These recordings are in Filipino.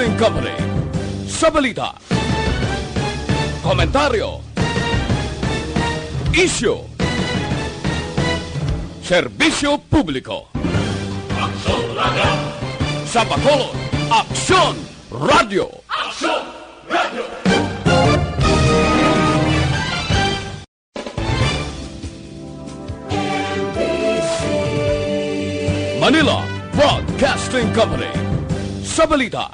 Broadcasting Company sa balita, komentaryo, isyu, serbisyo publiko. Aksyon Radio! Sa Bacolod, Aksyon Radio! Aksyon Radio! Manila Broadcasting Company sa balita,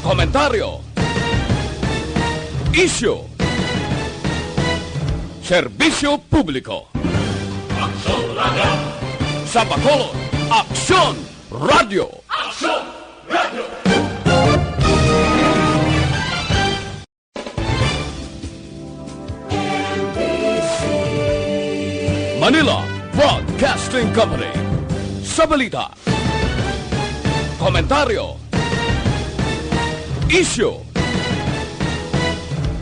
komentaryo, isyu, serbisyo publiko. Aksyon Radio! Sa Bacolod, Aksyon Radio! Aksyon Radio! Manila Broadcasting Company sa balita, komentaryo, isyu,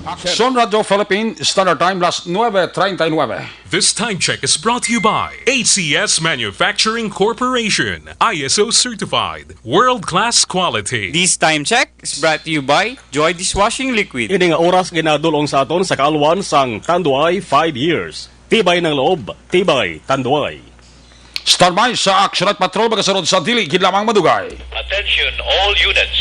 Aksyon Radio Philippine Standard Time las 9:39. This time check is brought to you by ACS Manufacturing Corporation, ISO certified, world-class quality. This time check is brought to you by Joy Dishwashing Liquid. Ini nga oras ginadulong sa aton sa kaalwan sang Tanduay 5 years. Tibay ng loob, tibay Tanduay. Standby sa Action at Patrol magasunod sa dili lamang madugay. Attention all units.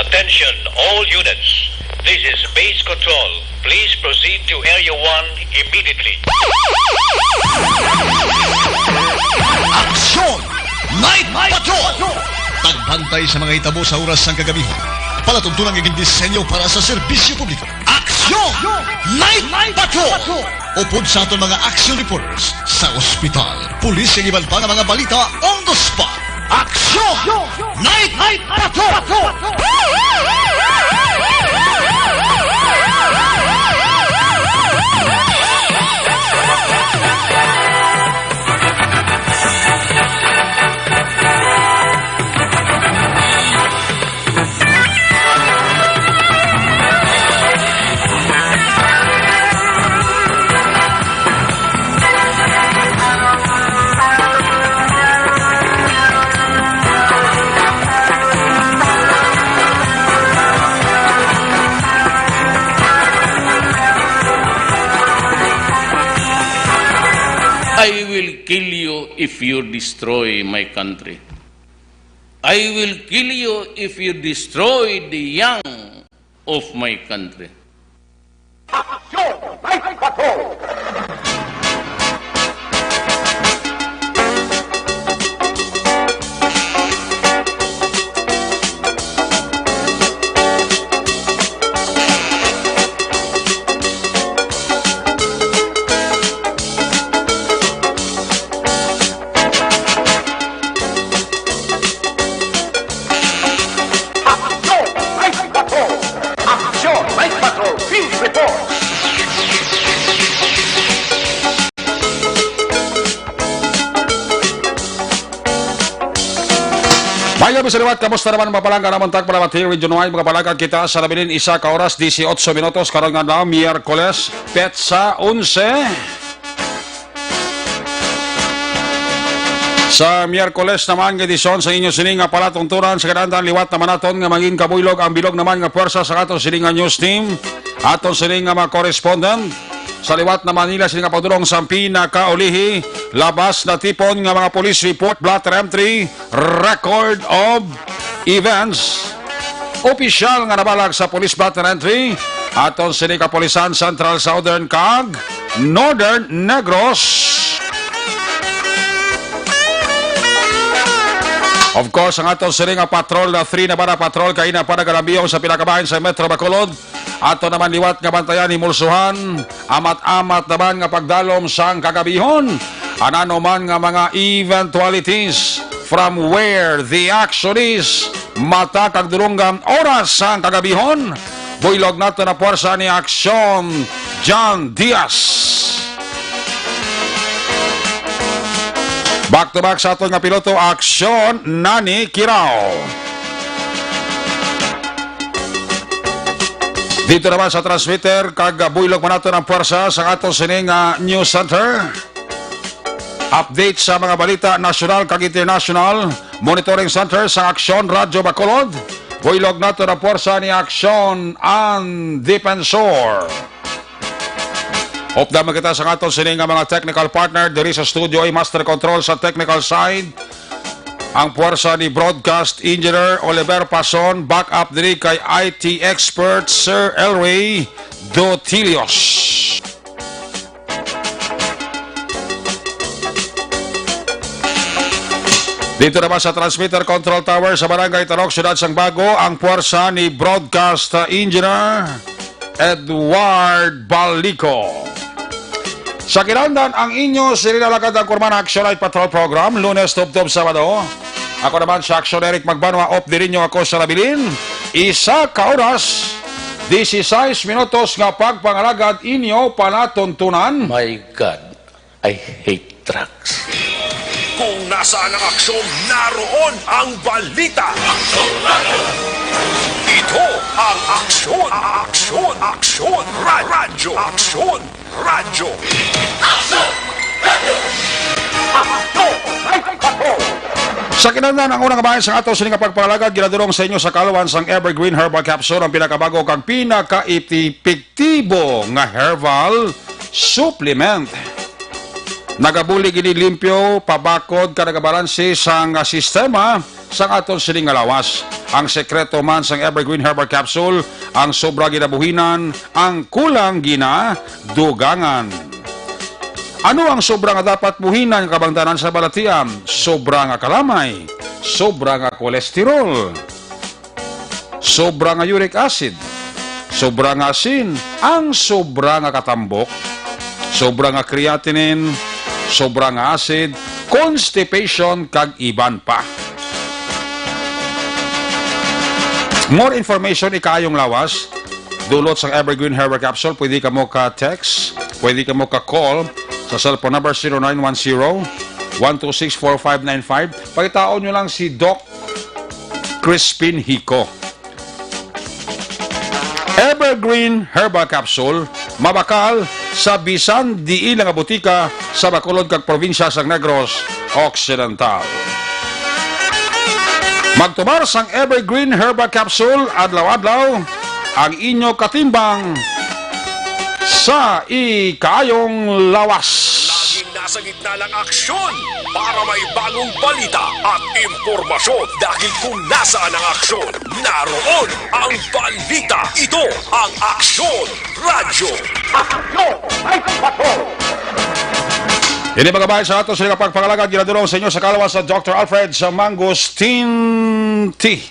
Attention all units. This is base control. Please proceed to Area 1 immediately. Aksyon! Night Patrol! Tagbantay sa mga itabo sa oras ng kagabihan. Palatuntunang iging disenyo para sa serbisyo publiko. Aksyon! Night Patrol! Upod sa aton mga action reporters sa ospital, pulis ang iban pa ng mga balita on the spot. Aksyon! Night Patrol! I will kill you if you destroy my country. I will kill you if you destroy the young of my country. May gabi sa liwat, kamusta naman mapalangga naman tagpalamat here with Junoy, mga palagad kita sa labinin isa ka oras, 18 minutos, karon nga na, Miyerkules, petsa 11. Sa Miyerkules naman, edisyon sa inyo sining nga palatunturan sa kanandang liwat naman naton nga maging kabuylog, ang bilog naman nga pwersa sa aton sining nga news team, aton sining nga mga correspondent, sa liwat na Manila sining nga pagdulong sa pinakaulihi, labas na tipon nga mga police report, blotter entry, record of events, opisyal nga nabalag sa police blotter entry, aton sining kapolisan Central Southern Cag, Northern Negros. Of course, ang aton sining nga patrol na 3 na para patrol kay na para galambiyong sa pinakabahin sa Metro Bacolod. Ato naman liwat nga bantayan ni Mulsuhan, amat-amat naman nga pagdalom sang kagabihon. Anano man nga mga eventualities from where the action is, mata kag durunggam oras sang kagabihon. Buylog nato na puwersa ni Aksyon John Diaz. Back to back sa aton nga piloto, Aksyon Nani Kirao. Dito naman sa transmitter, kag buylog man nato ng puwersa sa aton sining news center. Update sa mga balita national kag international Monitoring Center sa Aksyon Radyo Bacolod. Builog na ito na puwersa ni Aksyon ang Defensor. Updaman kita sa aton sining nga mga technical partner diri sa studio ay master control sa technical side. Ang puwersa ni Broadcast Engineer Oliver Pason, backup diri kay IT expert Sir Elway Dotilios. Dito naman sa transmitter control tower sa Barangay Tarok, Syudad Sang Bago, ang puwersa ni Broadcast Engineer Edward Balico. Sa kinandan, ang inyo sinilalagad ng Kurman Action Night Patrol Program, Lunes, Tub-Tub, Sabado. Ako naman sa Action Eric Magbanwa, op din nyo ako sa Labilin. Isa ka oras, 16 minutos nga pagpangalagad inyo panatuntunan. My God, I hate trucks. Kung nasaan ang aksyon, naroon ang balita. Ito ang aksyon, aksyon, radyo, aksyon, radyo. Sa kinandan, ang unang kabayan sa ato sining pagpangalagad, ginadurong sa inyo sa kaluwan sang Evergreen Herbal Capsule, ang pinakabago kang pinaka-epektibo nga herbal supplement. Nagabuli gini limpyo, pabakod, kanagabalansi sang sistema sang aton sining lawas. Ang sekreto man sang Evergreen Herbal Capsule, ang sobra ginabuhinan, ang kulang ginadugangan. Ano ang sobra nga dapat buhinan kabangtanan sa balatiam? Sobra nga kalamay, sobra nga kolesterol, sobra nga uric acid, sobra nga asin, ang sobra nga katambok, sobra nga creatinine, sobra nga acid, constipation, kag iban pa. More information ikayong lawas, dulot sa Evergreen Herbal Capsule, pwede ka mo ka-text, pwede ka mo ka-call sa cellphone number 0910-126-4595. Pakitaon nyo lang si Doc Crispin Hico. Evergreen Herbal Capsule, mabakal sa bisan diin nga butika sa Bacolod kag probinsya sang Negros Occidental. Magtumar sang Evergreen Herbal Capsule adlaw-adlaw ang inyo katimbang sa ikayong lawas. Laging nasa gitna ng aksyon para may bagong balita at impormasyon. Dahil kung nasaan ang aksyon, naroon ang balita. Ito ang Aksyon Radyo. Ini mga bahay sa ato sa pagpangalagad, ginadulong sa inyo sa kalawas sa Dr. Alfred sa Mangosteen Tea.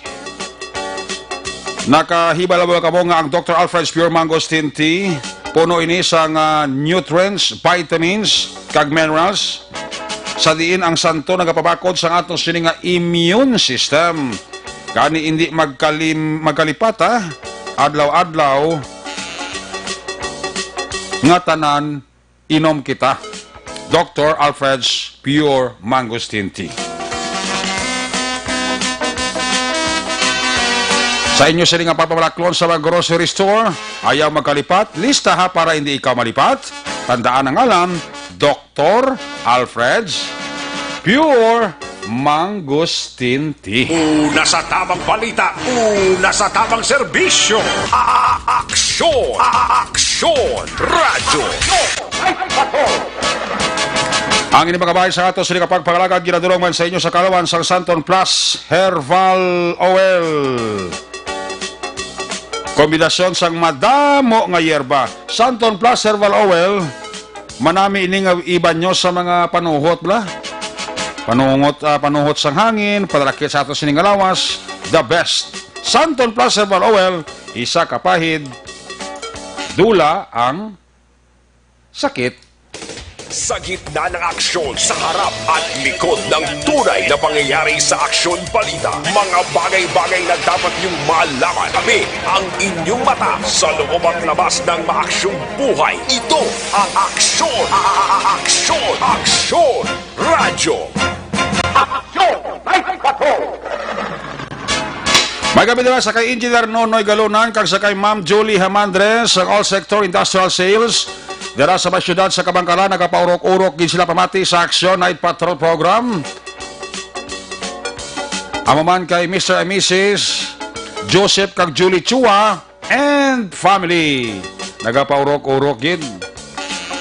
Nakahibalaw ka mo nga ang Dr. Alfred's Pure Mangosteen Tea. Puno ini sa nutrients, vitamins, kag minerals. Sa diin ang santo nagapabakod sa atong sining nga immune system. Kani hindi magkalipat adlaw-adlaw nga tanan inom kita. Dr. Alfred's Pure Mangosteen Tea. Sa inyo siling nga papabalaklon sa mga grocery store, ayaw magkalipat, lista ha para hindi ikaw malipat. Tandaan ang alam, Dr. Alfred's Pure Mangosteen Tea. Una sa tamang balita, una sa tamang serbisyo. Aksyon! Aksyon! Radyo! Ang inyong mga bahay sa ato siling pagpangalagad, ginadulong man sa inyo sa kalawan sang Santon Plus Herbal Oil. Kombinasyon sang madamo nga yerba. Santon Plus Herbal Oil, manami ini nga iban nyo sa mga panuhot bla. Panuhot sang hangin, padalakit sa ato sining lawas, the best. Santon Plus Herbal Oil, isa kapahid, dula ang sakit. Sa gitna ng aksyon, sa harap at likod ng tunay na pangyayari sa Aksyon Balita, mga bagay-bagay na dapat niyong malaman. Kami ang inyong mata sa loob at labas ng maaksyong buhay. Ito ang Aksyon! Aksyon! Aksyon! Radyo! Aksyon! May gabi naman sa kay Engineer Nonoy Galunan, kag sa kay Ma'am Julie Hamandres, ang All Sector Industrial Sales. Dara sa syudad sa Kabangkalan, nagapaurok-urok din sila pamati sa Action Night Patrol Program. Amaman kay Mr. and Mrs. Joseph kag Julie Chua and family. Nagapaurok-urok gid.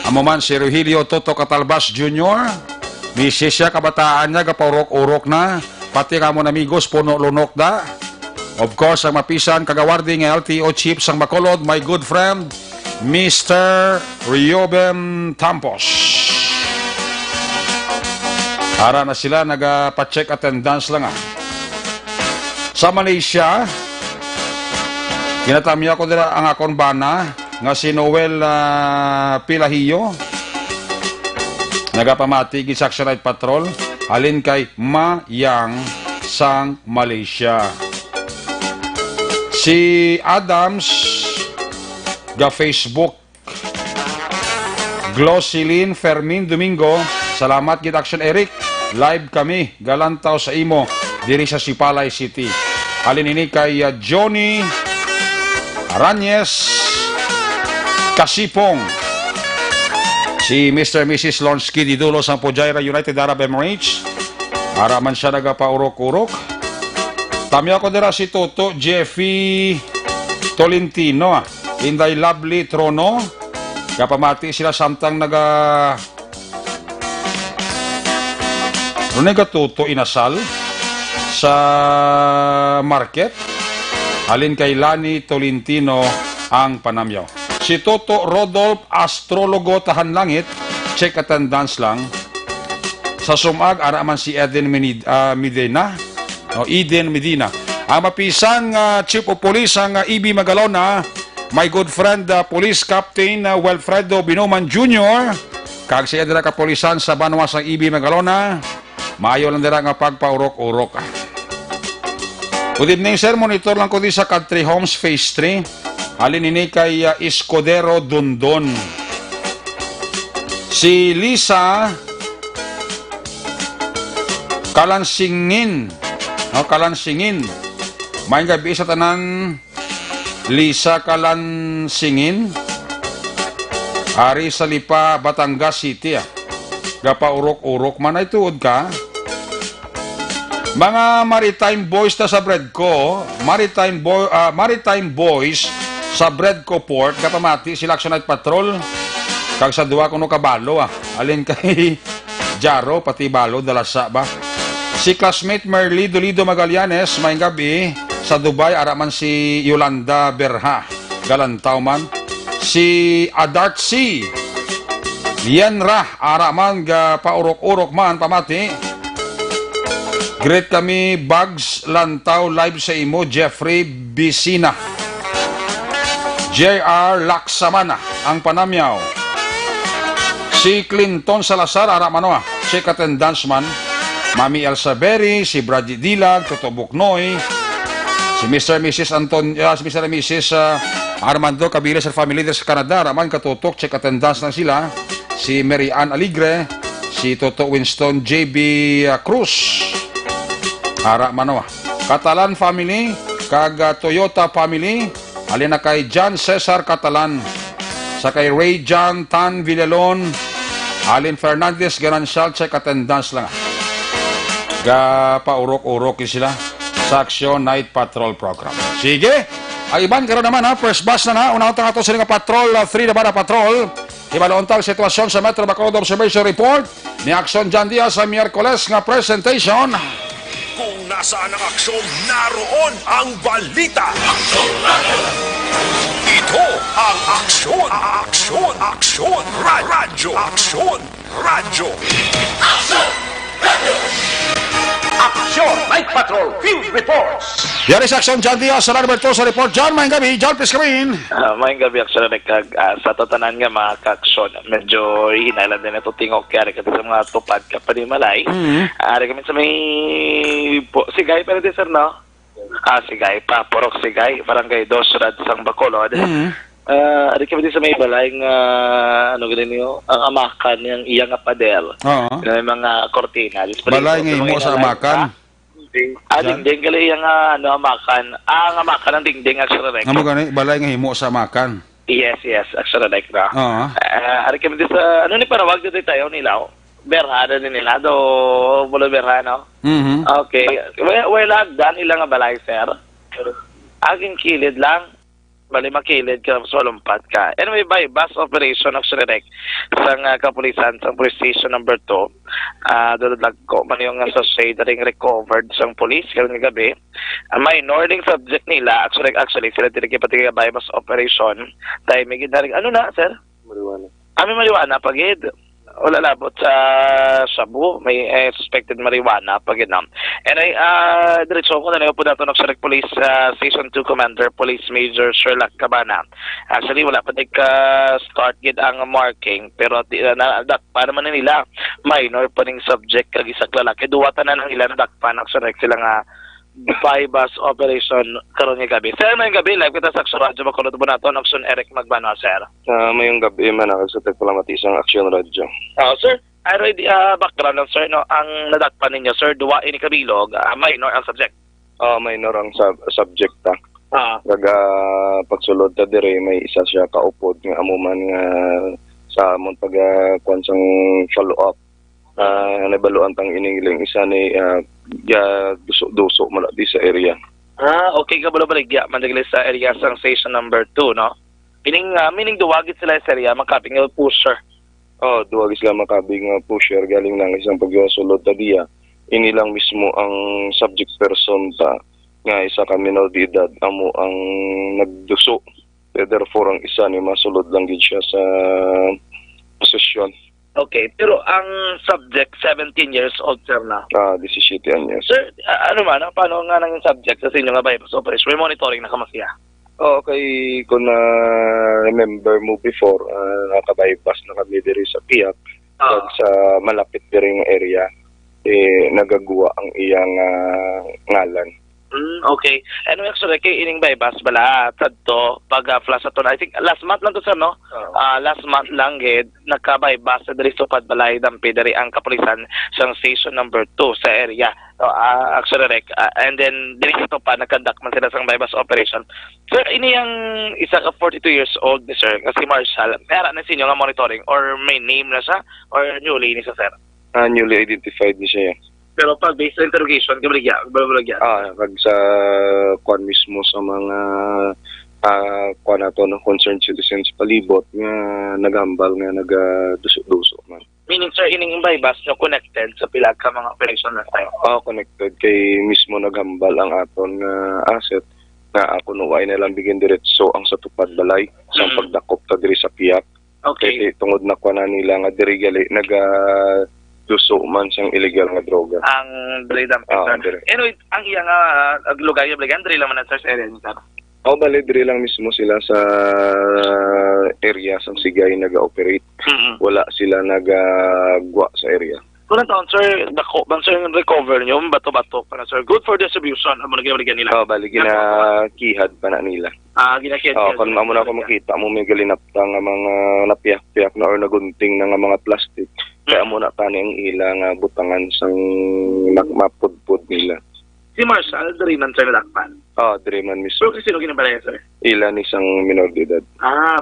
Amaman si Rogelio Toto Catalbas Jr. Mrs. siya kabataan niya gapaurok-urok na. Pati ka mo amigos puno lunok da. Of course, ang mapisan kagawardi ng LTO Chief sang Bacolod, my good friend, Mr. Rioben Tampos. Ara na sila, nagpa-check attendance lang Sa Malaysia, ginatamya ko nila ang akong bana, nga si Noel Pilahio, nagapamati sa Action Night Patrol, halin kay Mayang sang Malaysia. Si Adams ga Facebook Glossilin Fermin Domingo, salamat gid Action Eric, live kami galantaw sa imo diri sa Sipalay City. Halin ini kay Johnny Aranyes Kasipong, si Mr. and Mrs. Lonsky Didulo sang Pujaira United Arab Emirates, araman siya nagapaurok-urok. Tamya ko dira si Toto Jeffy Tolentino Inday Lovely Trono, kapamati sila samtang Toto inasal sa market. Halin kay Lani Tolentino ang panamyaw. Si Toto Rodolph, astrologo tahan langit, check attendance lang. Sa sumag, araman si Eden Medina. Eden Medina. Ang mapisang Chief of Police ang EB Magalona, my good friend, Police Captain Wilfredo Binoman Jr., kag si Edra Kapolisan sa Banwas ng EB Magalona, maayo lang dira nga pagpaurok-urok. Good evening, sir. Monitor lang ko di sa Country Homes Phase 3. Halin ini kay Escudero Dondon. Si Lisa Kalansingin. Kalansingin. May gabi sa tanan Lisa Kalansingin. Ari sa Lipa, Batangas City. Gapaurok-urok man ay tuod ka. Mga maritime boys na sa Bredco, maritime boys sa Bredco Port, kapamati sila Action Night Patrol. Kag sa duwa kuno kabalo Alin kay Jaro, pati balo, dalasa ba? Si classmate Merly Dolido Magallanes, may gabi sa Dubai, araman si Yolanda Berha, galantaw man. Si Adart C. Lienra, araman ga paurok-urok man, pamati. Great kami, Bugs Lantaw, live sa imo, Jeffrey Bisina. J.R. Laksamana, ang panamyaw. Si Clinton Salazar, araman check attendance man. Mami Elsa Berry, si Brady Dilag, Toto Buknoy, si Mr. and Mrs. si Mr. and Mrs. Armando Cabile sa family leader sa Canada, raman katutok, check attendance na sila. Si Mary Ann Aligre, si Toto Winston JB Cruz, araman Catalan family, kag Toyota family, alin na kay John Cesar Catalan, sa kay Ray John Tan Villalon, Alin Fernandez, Garansyal, check attendance lang. Paurok-urok sila sa Action Night Patrol Program. Sige, ang iban karon naman first bus na unang ito sila Patrol 3 na ba na Patrol. Ibalontang sitwasyon sa Metro Bacolod Observation Report ni Action John Diaz sa Miyerkules nga presentation. Kung nasaan ang aksyon, naroon ang balita. Ito ang aksyon, radyo, Action Night Patrol Field Reports. Yan is Action John Diaz sa number 2 sa report. John, maing gabi. John, please come in. Maing gabi, aksyon na sa tatanan nga mga ka-aksyon. Medyo hinalan din ito tingok kaya kasi sa mga tupad ka pa di malay. Ari kami sa may sigay pa rin sir, no? Sigay pa, Porok Sigay, barangay Dosrad sang Bacolod. Ari kami din sa may balayng ano ganun niyo, ang amakan ng iyang apadel. May mga kortina. Balay nga himo sa amakan. Dingding gali yung amakan. Ang amakan ng dingding aksyon na amo gani balay nga himo sa amakan. Yes, aksyon na na. Ari kami din sa ano ni parawag dito tayo nilaw. berhada din nila do bulo berhano. Mhm. Okay. Wala dan ilang nga balay sir. Aging kilid lang. Bali makilid ka sa lumpat ka. Anyway, by bus operation of Srirek sa kapulisan sa police station number 2. Dudlag ko man yung associate ring recovered sa police karong gabi. Ang minor ding subject nila actually sila tinigay pati by bus operation. Tayo may ginaring ano na sir? Marijuana. Marijuana pagid. Wala labot sa Shabu, may suspected marijuana pag inam. And diretso ko na po nato ng Sirek Police Station 2 Commander Police Major Sherlock Cabana. Actually wala pa start gid ang marking pero para man nila minor pa ning subject kag isa lalaki duwatan na ng ilan dakpan ang Sirek sila nga by bus operation karon nga gabi. Sir, may gabi live kita sa Action Radio makulot po nato ng Action Eric Magbano sir. Mayong gabi man ako sa tagpalamatisang Action Radio. Sir, already background lang sir no ang nadakpan ninyo sir duwa ini kabilog minor ang subject. Minor ang subject ta. Kaga pagsulod ta dire may isa siya kaupod nga amuman nga sa amon pag kwansang follow up. Nabaluan tang inigiling isa ni duso mala di sa area. Okay ka bala baligya mandagilis sa area sa station number 2 no. Meaning duwagit sila sa area makaping pusher. Duwag sila makabing pusher galing ng isang pagsulod ta diya. Ini lang mismo ang subject person ta nga isa ka minor de edad amo ang nagduso. Therefore ang isa ni masulod lang gid siya sa posisyon. Okay, pero ang subject 17 years old sir na. 17 anyos. Sir, paano nga nang subject sa inyo nga ba sa operation? May monitoring na kamasiya. Okay, kung remember mo before, nakabypass na kami diri sa Piak, sa malapit diri nga area, nagagawa ang iyang ngalan. Okay. Anyway, actually, kay ining bypass bala tadto pag flash ato I think last month lang to sir no. Last month lang gid nagka-bypass sa diri supad balay dampi diri ang kapulisan sa station number 2 sa area. Actually and then diri ito pa nagkandak man sila sa bypass operation. Sir, ini ang isa ka 42 years old ni sir kasi Marshall. Meron na sinyo nga monitoring or may name na siya or newly ni sa sir? Newly identified ni siya. Pero pag based on interrogation, kabaligya. Pag sa kwan mismo sa mga kwan nato no concerned citizens palibot nga nagambal nga nagaduso-duso man. Meaning sir, ining bypass nyo connected sa pilag ka mga operation na tayo? Connected kay mismo nagambal ang aton asset na ako nuway na lang bigyan diretso ang sa tupad balay sa pagdakop ta diri sa Piak. Okay. Kaya tungod na kwa na nila nga diri gali duso man siyang illegal nga droga. Ang diri dampi sir. Anyway, ang iya nga lugar yung bligan diri lang man sa area ni sir. Bali diri lang mismo sila sa area sa Sigay naga-operate. Wala sila nagagwa sa area. Kung taon sir, dako bang sir recover nyo bato-bato pa na sir. Good for distribution amo nagibaligan nila. Bali ginakihad pa na nila. Ginakihad. Kung amo na ako makita mo may galinapta nga mga napiyak-piyak na or nagunting na nga mga plastic. Kaya mo na tani ang ilang butangan sang mapudpud nila. Si Marshall, diri man sir nadakpan. Diri man mismo. Pero sino ginabalaya sir? Ilan isang minor de edad.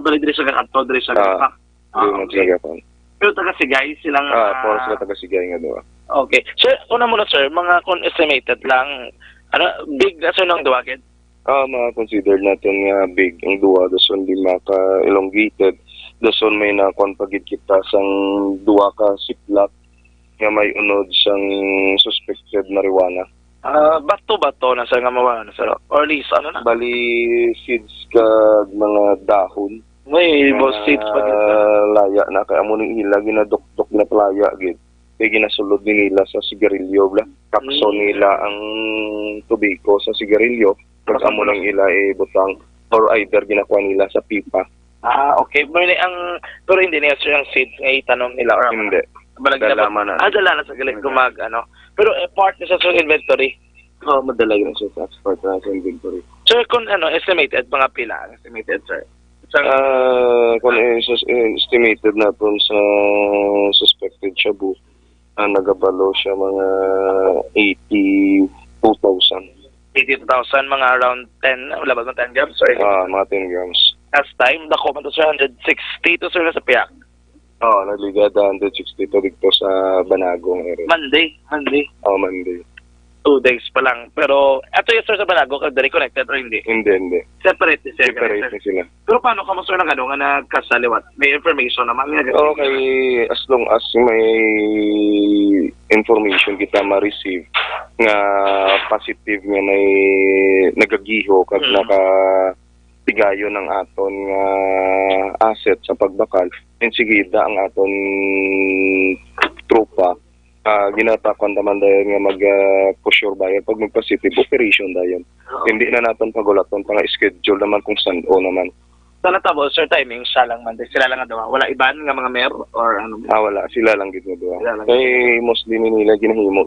Bali diri sa kanto, diri sa Gapak. Diri man sa Gapak. Pero taga-Sigay silang... Por sila taga-Sigay nga doon. Okay. Sir, una muna sir, mga estimated lang, big na sir ng duwagid? Consider natin nga big ang duwa, dason di maka-elongated. Dason may nakonpagid kita sang duwa ka siplak nga may unod sang suspected marijuana. Bato-bato na sir nga mawala na sir? Or least, ano na? Bali, seeds ka mga dahon. May boss seeds pa laya na kaya mo nang ila ginadok-dok na playa gid. Kaya ginasulod din nila sa sigarilyo bla. Kapso nila ang tubiko sa sigarilyo. Pag amo nang ila butang or either ginakuha nila sa pipa. Okay. Pero hindi niya sir ang seeds nga itanong nila or hindi. Dala na. Dala na sa galing kumag Pero part na sa inventory. Madala yun siya sa export na sa inventory. Sir, kung estimated mga pila, estimated sir. Kung estimated na po sa suspected shabu, nagabalo siya mga 82,000. 82,000, mga around 10, wala ba 10 grams? Sorry. Mga 10 grams. Last time, dako man to sir, 160 to sir na sa Piak. Oo, nagligada 162 dito sa Banagong area. Monday. Oo, Monday. 2 days pa lang. Pero, eto yung sir sa Banago, kagdari connected or hindi? Hindi. Separate ni sir. Separate na sila. Pero paano ka mo sir ng ano, nga nagkasaliwat? May information naman. Okay, as long as may information kita ma-receive nga positive nga may nagagiho kag nakatigayo ng aton nga asset sa pagbakal, sige ang aton tropa ginatakon naman dayon nga mag-push your buyer pag mag-positive operation dayon. Hindi na natin pagulaton pang schedule naman kung saan o naman. Sa natabo, sir, timing, siya lang man. Sila lang nga daw. Wala iban nga mga mayor or ano? Wala. Sila lang gid nga Sila lang. kay mostly nila ginahimo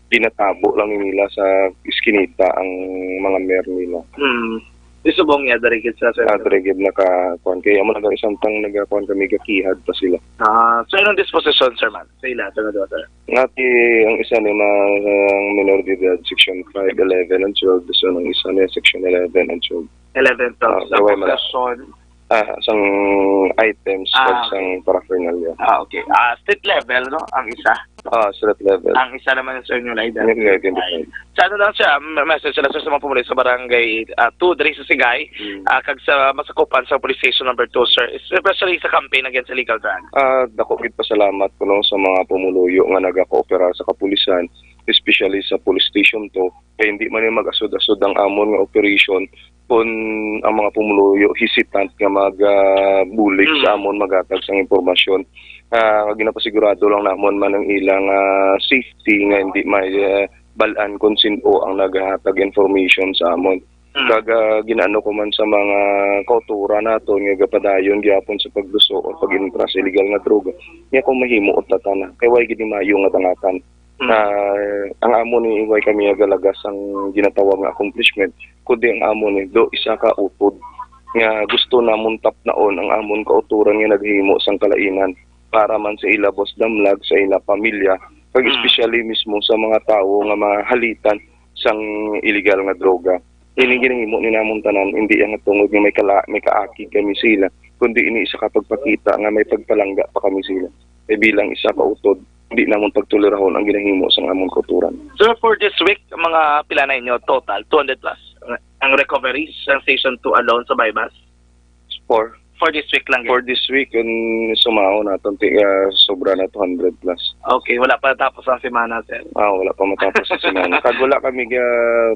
ginatabo lang nila sa iskinita ang mga mayor nila. Isubong niya, darigid sila, sir. Dragib naka-kuan kaya mo isang tang nagakuan kami gakihad pa sila. So, anong disposition, sir, man? Sa ila, sir, na sir? Ngati ang isa ni ang minor de edad section 5, 11 and 12, so ang isa ni section 11 and 12. 11, 12. Sa gaway mo lang. possession. Sang items pag sang paraphernalia. Okay. State level, no? Ang isa. Street level. Ang isa naman sir nyo like that. Identified. Sa ano lang siya, message sila sir sa mga pumulis sa barangay 2, diri sa Sigay, kag sa masakupan sa police station number 2, sir. Especially sa campaign against illegal drug. Dako gid pasalamat ko no sa mga pumuluyo nga nagakoopera sa kapulisan, especially sa police station to, kay hindi man yung mag-asod-asod ang amon nga operation kung ang mga pumuluyo hesitant nga mag-bulik sa amon magatag sang impormasyon. Ginapasigurado lang namon man ang ilang safety nga hindi may balaan kung sino ang naghatag information sa amon. Ginaano ko man sa mga kautura nato nga gapadayon gyapon sa pagluso o pag-intra sa illegal nga droga. Nya kung mahimo og tatana kay way gid mayo nga tangatan. Ang amon ni way kami agalagas ang ginatawag nga accomplishment kundi ang amon ni do isa ka utod nga gusto namon tap naon ang amon kauturan nga naghimo sang kalainan para man sa ila boss damlag sa ila pamilya pag especially mismo sa mga tao nga mahalitan sang illegal nga droga. Ini ginahimo ni namon tanan hindi ang tungod nga may kaakig kami sila kundi ini isa ka pagpakita nga may pagpalangga pa kami sila. Bilang isa ka utod hindi namon pagtulirahon ang ginahimo sa among kulturan. So for this week, mga pila na inyo total 200 plus ang recoveries sa Station 2 alone sa Baybas? For this week lang. For this week, sumaho na itong sobra na 200 plus. Okay, wala pa tapos ang semana, sir? Wala pa matapos ang semana. Kag wala kami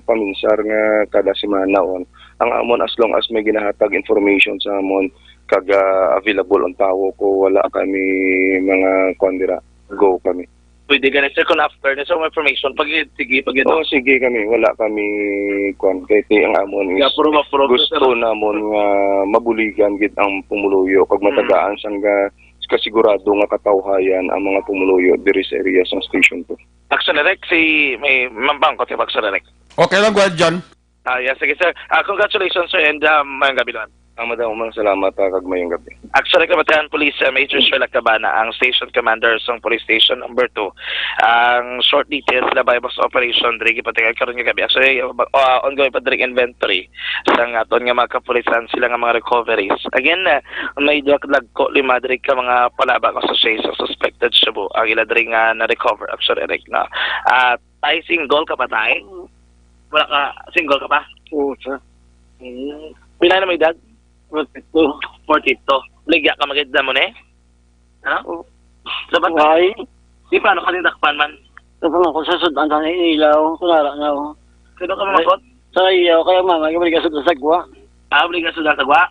paminsar nga kada semana on. Ang amon as long as may ginahatag information sa amon kag available ang tao ko, wala kami mga kondira. Go kami. Pwede ganun, sir, kung after na so information, sige kami. Wala kami kahit ang amon is gusto namon nga mabuligan gid ang pumuluyo kag matagaan sang kasigurado nga katawhayan ang mga pumuluyo diri sa area sa station to. Action direct si may mambangkot si Action direct. Okay lang, Guard John. Yes, sige, sir. Congratulations, sir, and mayang gabi naman. Madamang salamat kag mayong gabi. Actually, Kabatayan Police Major Sherlock Cabana, ang Station Commander sa Police Station number 2. Ang short details na bypass operation diri gipatingad karon nga gabi. Actually, ongoing pa diri inventory sang aton nga mga kapulisan sila nga mga recoveries. Again, may dagko 5 diri ka mga palabang association suspected shabu. Ang ila diri nga na recover actually Eric na. Tay single ka pa tay? Wala ka single ka pa? Oo, sir. Pila na may edad? 42. Ligya ka maganda mo na eh? Ano? Sabat? Why? Di paano ka nindakpan man? Tapos ako sa sudan sa ilaw, kunara na ako. Sino ka mamakot? Sa ilaw, kaya mama, kabalik ka sa sagwa. Balik ka sa tagwa?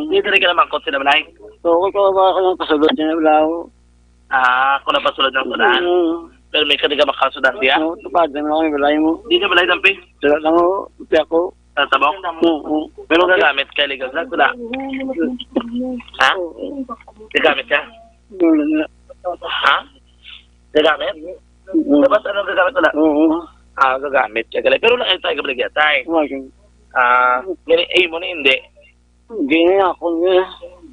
Dito rin ka naman kot sila balay? So, kung ka ba ka ng pasulod niya ilaw? Kung napasulod ng sudan? Pero may ka makasudan diya? Oo, tupad naman ako yung balay mo. Di ka balay dampi? Sulat lang ako, tupi ako. Tabok? Oo. Pero gagamit ka legal drug? Wala? Ha? Gagamit ka? Ha? Gagamit? Dapat anong gagamit wala? Oo. Gagamit ka galay. Pero lang tayo gabaligya tayo. Mo na hindi. Hindi na ako niya.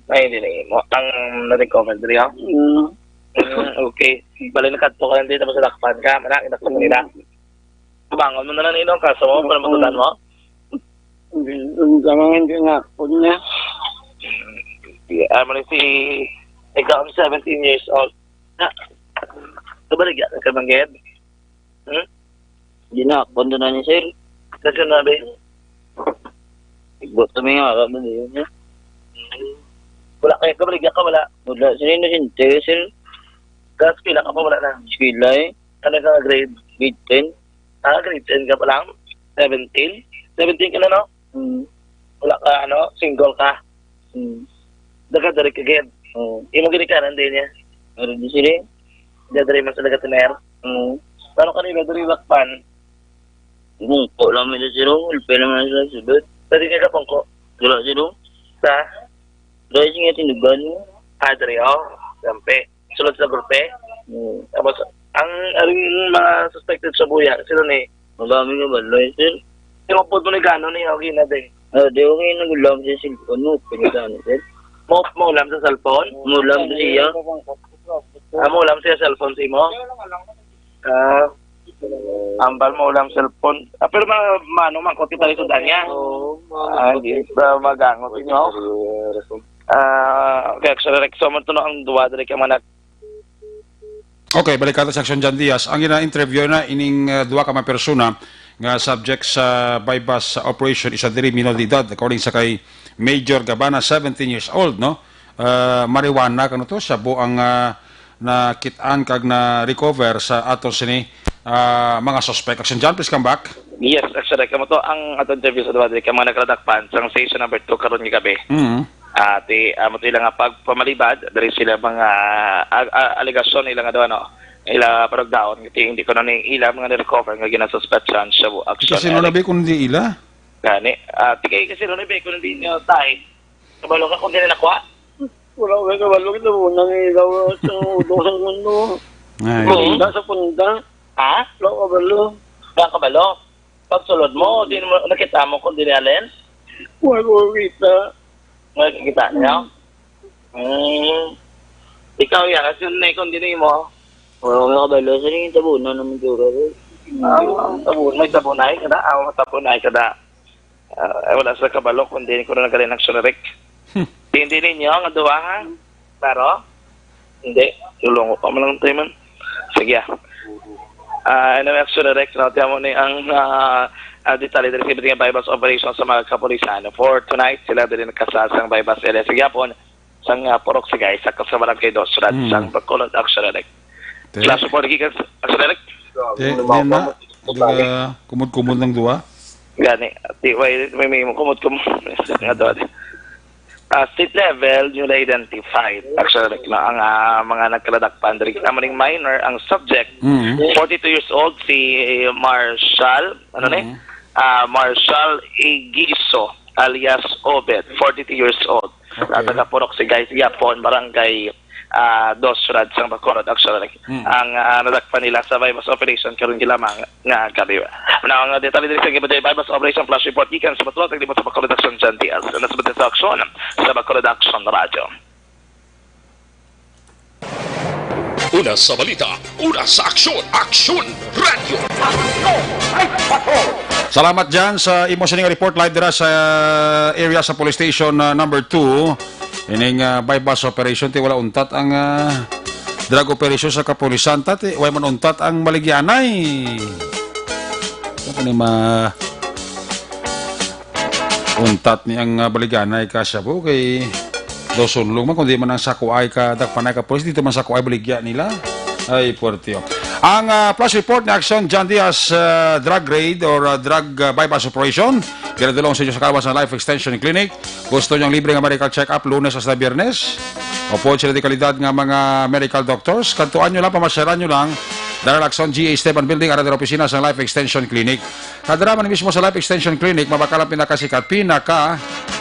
Ay, hindi na mo. Ang na-recover diri ha? Okay. Bali nakadto ka lang dito tapos nakpan ka. Manak, inakpan mo nila. Bangon mo na lang inong kaso mo para matudan mo. Hindi nga ako niya. Mo si Ikaw ang 17 years old. Na, kabaligyan ka bang ged? Hindi na, kondo na niya, sir. Kasi nabi, Igbot kami nga, kami na yun, sir. wala kayo, kabaligyan ka, wala. Wala, sir, inosente, sir. Kasi pila ka pa, wala na. Eskwela eh. Ano ka grade? Grade 10. Grade 10 ka pa lang? 17? 17 ka na, no? Wala ka, single ka. Daga-dari ka, ged. Imo gini ka, nandiyan niya. Meron din sila eh. Dadari man sa dagatiner. Paano kanila, dari lakpan? Bungko lang nila, sir. Ulpe naman sila, subot. Dari ka kapangko. Wala, sir. Sa? Dahil siya nga tinugan mo. Dari, Sampe. Sulod sa grupe. Tapos, ang aring mga suspected sa buya, sila ni, Madami nga baloy, sir. tinupod mo ni gano'n ni okay na din. Di okay nagulam sa cellphone mo. Pinagano, sir. Mo ulam sa cellphone? Mulam sa siya. Mo ulam siya cellphone si mo? Ambal mo ulam cellphone. Pero mano man, konti tayo sa danya. Hindi ba magangot inyo? Kaya sa rekso mo ito ang duwa dari ka manak. Okay, balik ka sa Action Jan Diaz. Ang ina-interview na ining duwa ka mga persona nga subject sa bypass operation isa diri minor de edad according sa kay Major Gabana 17 years old no. Marijuana kano to siya buang nakitaan kag na recover sa ato sini mga suspect. Action Jan, please come back. Yes, actually, kamo to ang ato interview sa duwa dari ka mga nagradakpan sa station number 2 karon nga gabi. Amo to ilang pagpamalibad dari sila mga aligasyon ilang ila paragdaon hindi ko na ila mga recover nga ginasuspectan siya bu action. Kasi no nabi kun di ila. Gani, tigay kasi no nabi kun di niyo tay. Kabalo ka kun di na nakuha. Wala ka kabalo kita mo nang ilaw sa udosang mundo. Punta sa punta. Wala ka kabalo. Wala kabalo. Pagsulod mo, di mo nakita mo kun di alin? Wala ko kita. Kita niya? Ikaw yan, kasi yun na kundi mo. Wala ka kabalo, sir. Yung tabunan naman dura. May tabunay ka na? Matabunay ka na. Wala sa kabalo, kundi ko na nagaling action rek. Hindi ninyo, ang aduwahan? Pero? Hindi. Tulungo pa mo lang tayo man. Sige. Action rek, tiyan mo na ang detalye dari sa bypass operation sa mga kapulisan. For tonight, sila din nakasasang bypass area. Sige po, sang porok si guys, sa kasabaran kay Dosrad, sang Bacolod Action Direct. Class support gigas Action Direct. Kumud-kumud ng duwa. Gani, may kumud-kumud. State level, nyo na-identified. Actually, ang mga nagkaladakpan. Dari kamaring minor, ang subject, 42 years old, si Marshall, Marshall Egiso, alias Obed, 42 years old. Taga-Purok si guys, Yapon, Barangay Dosrad, sang Bacolod, actually. Ang nadakpan nila sa bypass operation, karon gilamang nga gabi. Ang detalye din sa gibaday bypass operation flash report gikan sa Bacolod, naglibot sa Bacolod Action Jan Diaz. Nasabot sa aksyon sa Bacolod Action Radio. Una sa balita, una sa aksyon, Aksyon Radio. Salamat dyan sa emotioning report live dira sa area sa police station number 2. Ining bypass operation ti wala untat ang drug operation sa kapulisan tati way man untat ang maligyanay. Ano untat ni ang baligyanay ka siya po kay dosunlong man kundi man ang sakuay ka dakpanay ka pulis dito man sakuay baligya nila. Ay puerto. Ang flash report ni Action Jan Diaz drug raid or drug bypass operation. Ginadulong sa inyo sa Kawas ng Life Extension Clinic. Gusto niyang libre nga medical check-up Lunes hasta Biyernes. Opo sila di kalidad nga mga medical doctors. Kantuan nyo lang, pamasyaran nyo lang. Daryl Lacson, GA Esteban Building, aradero opisina sa Life Extension Clinic. Kadaraman mismo sa Life Extension Clinic, mabakalang pinakasikat,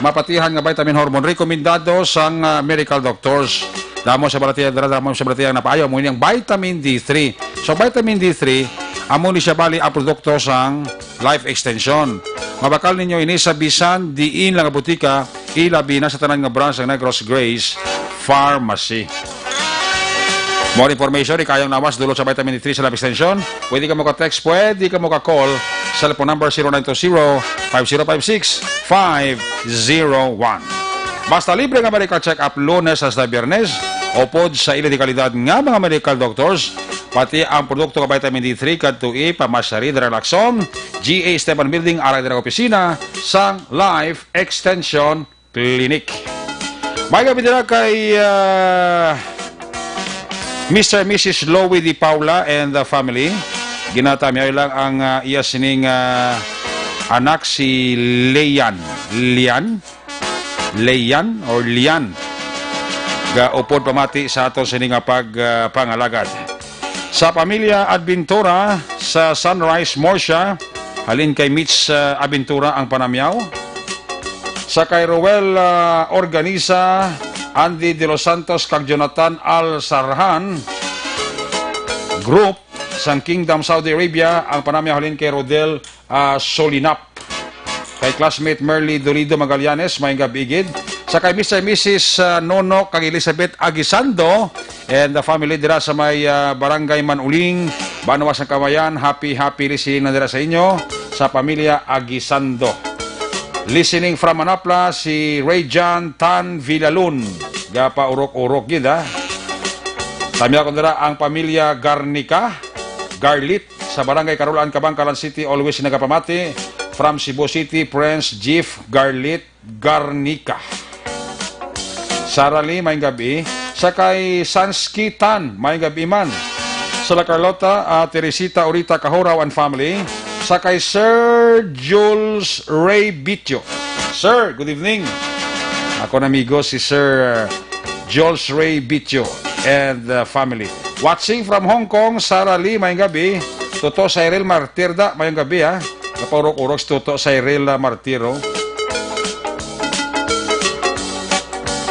mapatihan nga vitamin hormone. Rekomendado sang medical doctors. Damo sa balatiya napayaw mo niyang vitamin D3. So vitamin D3, amo ni siya bali ang produkto sang Life Extension. Mabakal ninyo ini sa bisan diin lang butika ilabi na sa tanan nga branch ng Negros Grace Pharmacy. More information, ikayang nawas dulot sa vitamin D3 sa Life Extension. Pwede ka mo ka-text, pwede ka mo ka-call sa telephone number 0920-5056-501. Basta libre nga medical check-up Lunes hasta Biyernes. upod sa ila di kalidad nga mga medical doctors, pati ang produkto ka vitamin D3 kadto pamasari de relaxon, GA Esteban Building arag dira opisina sang Life Extension Clinic. May gabi dira kay Mr. and Mrs. Lowy Di Paula and the family. Ginatamiay lang ang iya sining anak si Lian or Lian gaupod pamati sa aton sining pangalagad sa pamilya Adventura sa Sunrise Morsha, halin kay Mitch Adventura ang panamyaw, sa kay Roel Organiza, Andy De Los Santos kag Jonathan Al Sarhan group sang Kingdom Saudi Arabia ang panamyaw, halin kay Rodel Solinap, kay classmate Merly Dorido Magallanes may gabigid, sa kay Mr. and Mrs. Nono kag Elizabeth Aguisando and the family dira sa may Barangay Manuling, Banawas ng Kawayan. Happy listening na dira sa inyo sa pamilya Aguisando. Listening from Manapla si Rayjan Tan Villalun, gapa urok-urok gid ha. Tamya ko dira ang pamilya Garlit sa Barangay Carolan, Kabangkalan City, always nagapamati from Cebu City, Prince Jeff Garlit Garnica. Sarali, may gabi. Sa kay Sansky Tan, may gabi man. Sa La Carlota, Teresita Orita Cahoraw and family. Sa kay Sir Jules Ray Bitio. Sir, good evening. Ako na amigo si Sir Jules Ray Bitio and the family. Watching from Hong Kong, Sarah Lee, may gabi. Toto Cyril Martirda, may gabi ha. Kapaurok-urok si Toto Cyril Martiro.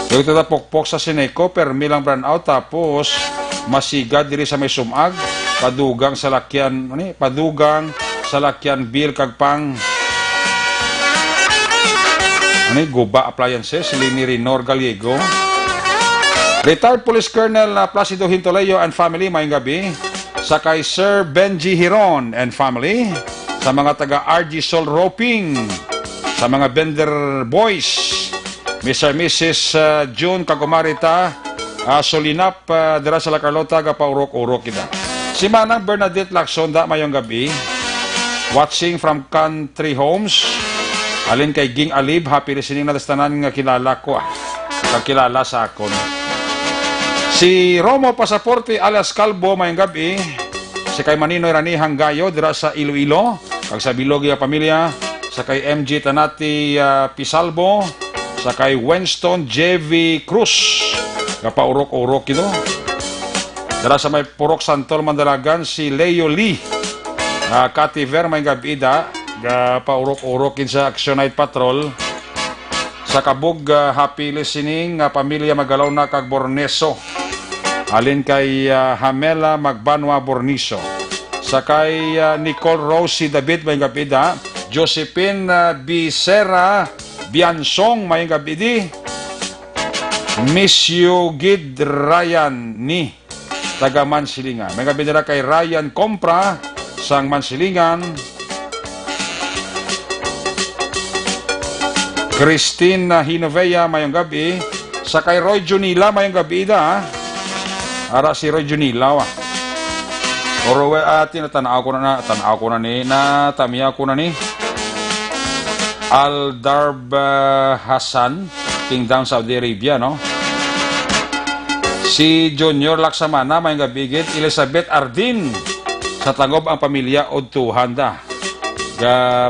Dito na pokpok sa Sineco, permilang burnout, tapos masigad diri sa may sumag, padugang sa lakyan bill kag pang Guba Appliances, Lini Rinor Gallego. Retired Police Colonel Placido Hintoleyo and family, may gabi. Sa kay Sir Benji Hiron and family. Sa mga taga RG Sol Roping, sa mga Bender Boys, Mr. and Mrs. June Kagumarita Solinap dira sa La Carlota, gapaurok-urok kita. Si Manang Bernadette Lacson da mayong gabi. Watching from Country Homes, alin kay Ging Alib, happy listening na tastanan nga kilala ko kakilala sa akon. Si Romo Pasaporte alias Calvo mayong gabi. Si kay Maninoy Ranihang Gayo dira sa Iloilo, kag sa Bilogi pamilya. Sa kay MG Tanati Pisalbo, sa kay Winston J.V. Cruz, kapaurok-urok ito. Dara sa may Purok Santol Mandalagan, si Leo Lee Kativer may gabida, kapaurok-urokin sa Action Night Patrol. Sa Kabug, happy listening, pamilya Magalaw na kag Borneso, alin kay Hamela Magbanwa Borniso. Sa kay Nicole Rosie David may gabida, Josephine Bicera Biansong may gabidi, Miss Yugid Ryan ni taga Mansilingan. May gabi nila kay Ryan Compra sang Mansilingan. Christine Hinovea mayong gabi. Sa kay Roy Junila mayong gabi da. Ara si Roy Junila wa. Orowe atin tanaw ko na ni tamiya ko na ni Aldarb Hassan, Kingdom Saudi Arabia, no? Si Junior Laksamana, may gabigit. Elizabeth Ardin, sa Tangob ang pamilya Odtuhanda.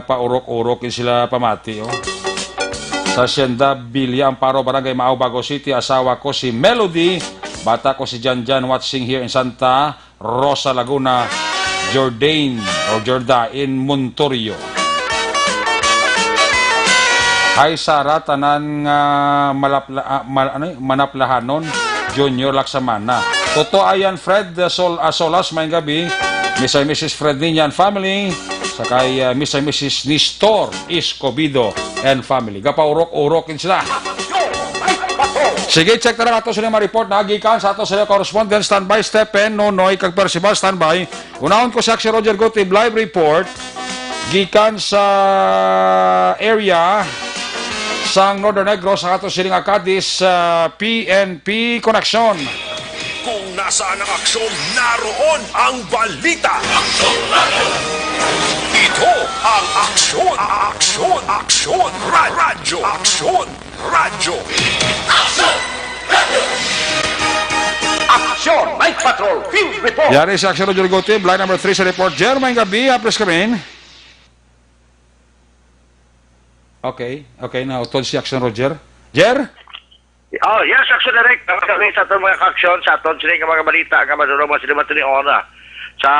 Paurok-urokin sila pamati, oh. Sa Sienda Bilya Amparo, Barangay Maaw, Bago City, asawa ko si Melody, bata ko si Janjan, watching here in Santa Rosa, Laguna, Jordan Montorio. Hi Sara, tanan manaplahanon, Junior Laksamana. Toto ayan Fred Solas may gabi. Mr. and Mrs. Fred Ninyan family. Sakay Mr. and Mrs. Nistor Escobido and family. Gapaurok-urokin sila. Sige, check na lang ato sila ma-report na agikan sa ato sila correspondent. Standby Stephen Nonoy kag Percival standby. Unahon ko si Roger Gotib live report gikan sa area sang Northern Negros sa ato siling Acadis PNP Connection. nasaan ang aksyon, naroon ang balita. Ito ang aksyon, aksyon, radyo, aksyon, radyo. Action! Night Patrol! Field Report! Yari sa Action Roger Gote, line number 3 sa report. Jer, may gabi, please come in. Okay, now, tod si Action Roger. Jer? Oh, yes, Action Direct. Kami sa itong mga aksyon, sa itong sining mga balita, nga madurong mga siliman ni Ona. Sa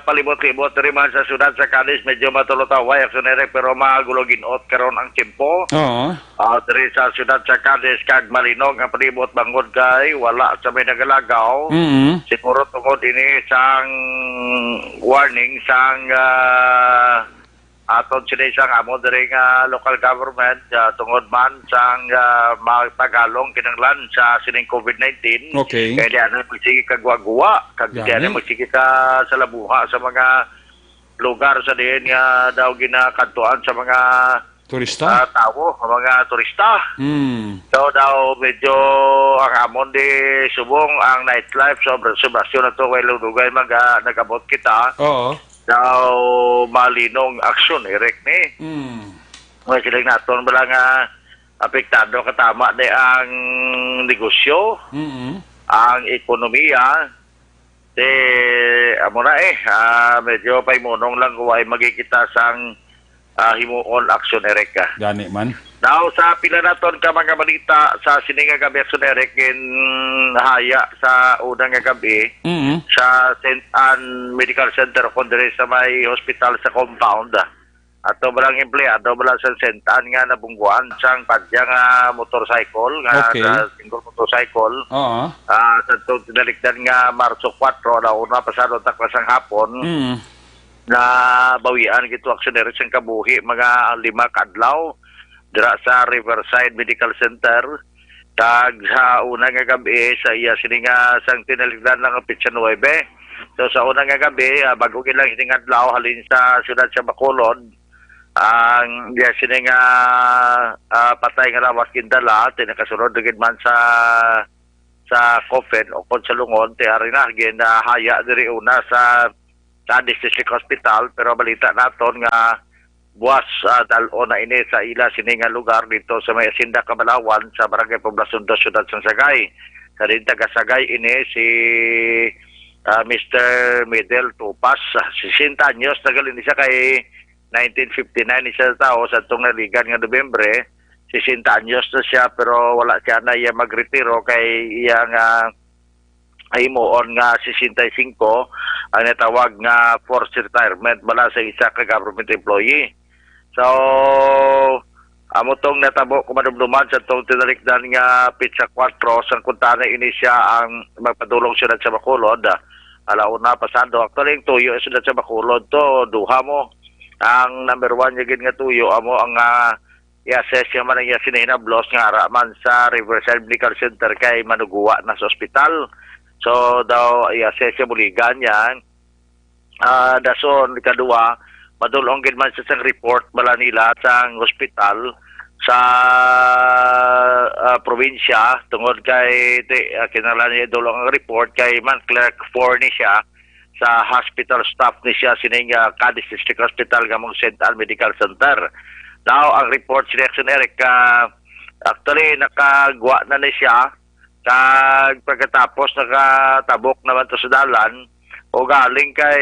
palibot-libot rin man sa syudad sa Cadiz, medyo matulotaway, Action Direct, pero magulogin-ot karon ang timpo. Oo. Diri sa syudad sa Cadiz, kag Malinog, ang palibot bangod kay, wala sa may nagalagaw. Siguro tungod ini sang warning, sang aton sila isang amo diri nga local government tungod man sang magtagalong kinanglan sa sining COVID-19. Okay. Kaya di ano magsige kagwa-guwa, kag di ano magsige ka sa labuha sa mga lugar sa diin nga daw ginakadtuan sa mga Turista? tao, mga turista. So daw medyo ang amon di subong ang nightlife sobrasyon na to kay lugay nagabot kita. Oo. Daw malinong aksyon erek ni. Mga silang naton bala nga apektado katama de ang negosyo, ang ekonomiya. De amo na medyo paimunong lang kuway magkikita sang himuon aksyon erek ka. Gani man. Now sa pila naton ka mga balita sa sininga gabi aksyon erek haya sa unang gabi sa St. Anne Medical Center kundre sa may hospital sa compound. Ato balang empleyado bala sa St. Anne nga nabungguan sang padya nga motorcycle nga sa single motorcycle. Oo. Sa itong tinalikdan nga Marso 4 na una pasado taklasang hapon. Na bawian gito aksyoner sang kabuhi mga 5 kadlaw dira sa Riverside Medical Center. Tag sa unang nga gabi sa iya sininga sang tinaligdan lang ang Pitsa 9. So sa unang nga gabi bago gilang sining adlaw halin sa siyudad sa Bacolod ang iya sininga patay nga lawas kindala tinakasunod gid man sa coffin o kon sa lungon ti ari na haya diri una sa Cadiz District Hospital, pero balita naton nga buwas dalo na ini sa ila sininga lugar dito sa may Asinda Kabalawan sa Barangay Poblacion 2 Ciudad San Sagay. Sa rin taga-Sagay ini si Mr. Medel Tupas, 60 anyos, nagalin siya kay 1959 siya tao sa itong naligan nga Nobyembre. 60 anyos na siya pero wala siya na iya magretiro kay iya nga himuon nga 65 ang natawag nga forced retirement bala sa isa ka government employee. So amo tong natabo kumadumduman sa tong tinalikdan nga Pitsa 4 sang kuntana ini siya ang magpadulong siyudad sa Bacolod. Alauna pasado actually ang tuyo siyudad sa Bacolod to duha mo ang number 1 yagin nga tuyo amo ang i-assess yung man ang sinahinablos nga araman sa Riverside Medical Center kay manuguwa na sa ospital. So daw i-assess yung buligan yan. Dason kadua madulong gid man sa report bala nila sa hospital sa probinsya tungod kay kinahanglan niya dulong ang report kay man clerk 4 ni siya sa hospital staff ni siya sining Cadiz District Hospital gamong St. Anne Medical Center. Now ang report si Action Eric actually nakagwa na ni siya kag pagkatapos nakatabok naman to sa dalan o galing kay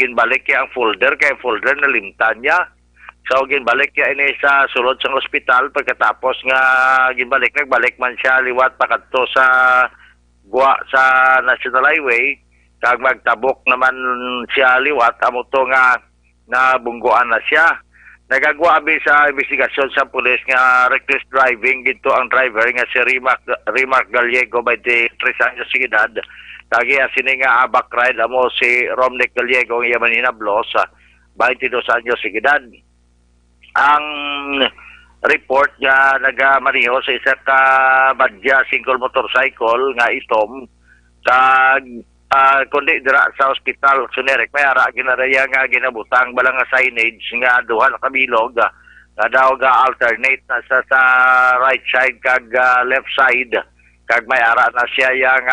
ginbalik ang folder na limtan niya. So ginbalik niya ini sa sulod sa ospital pagkatapos nga nagbalik man siya liwat pakadto sa guwa sa National Highway kag magtabok naman siya liwat amo to nga nabungguan na siya. Nagagawa sa investigasyon sa pulis nga reckless driving dito ang driver nga si Rimac Gallego by the 3 años de edad. Kagi sini nga abak ride amo si Romnick Gallego nga yaman hinablos 22 años de edad. Ang report nga nagamaniho sa isa ka badya single motorcycle nga itom kag kundi dira sa ospital sunerek may ara ginaraya nga ginabutang balang nga signage nga duha na kabilog nga daw ga alternate na sa right side kag left side kag may ara na siya yang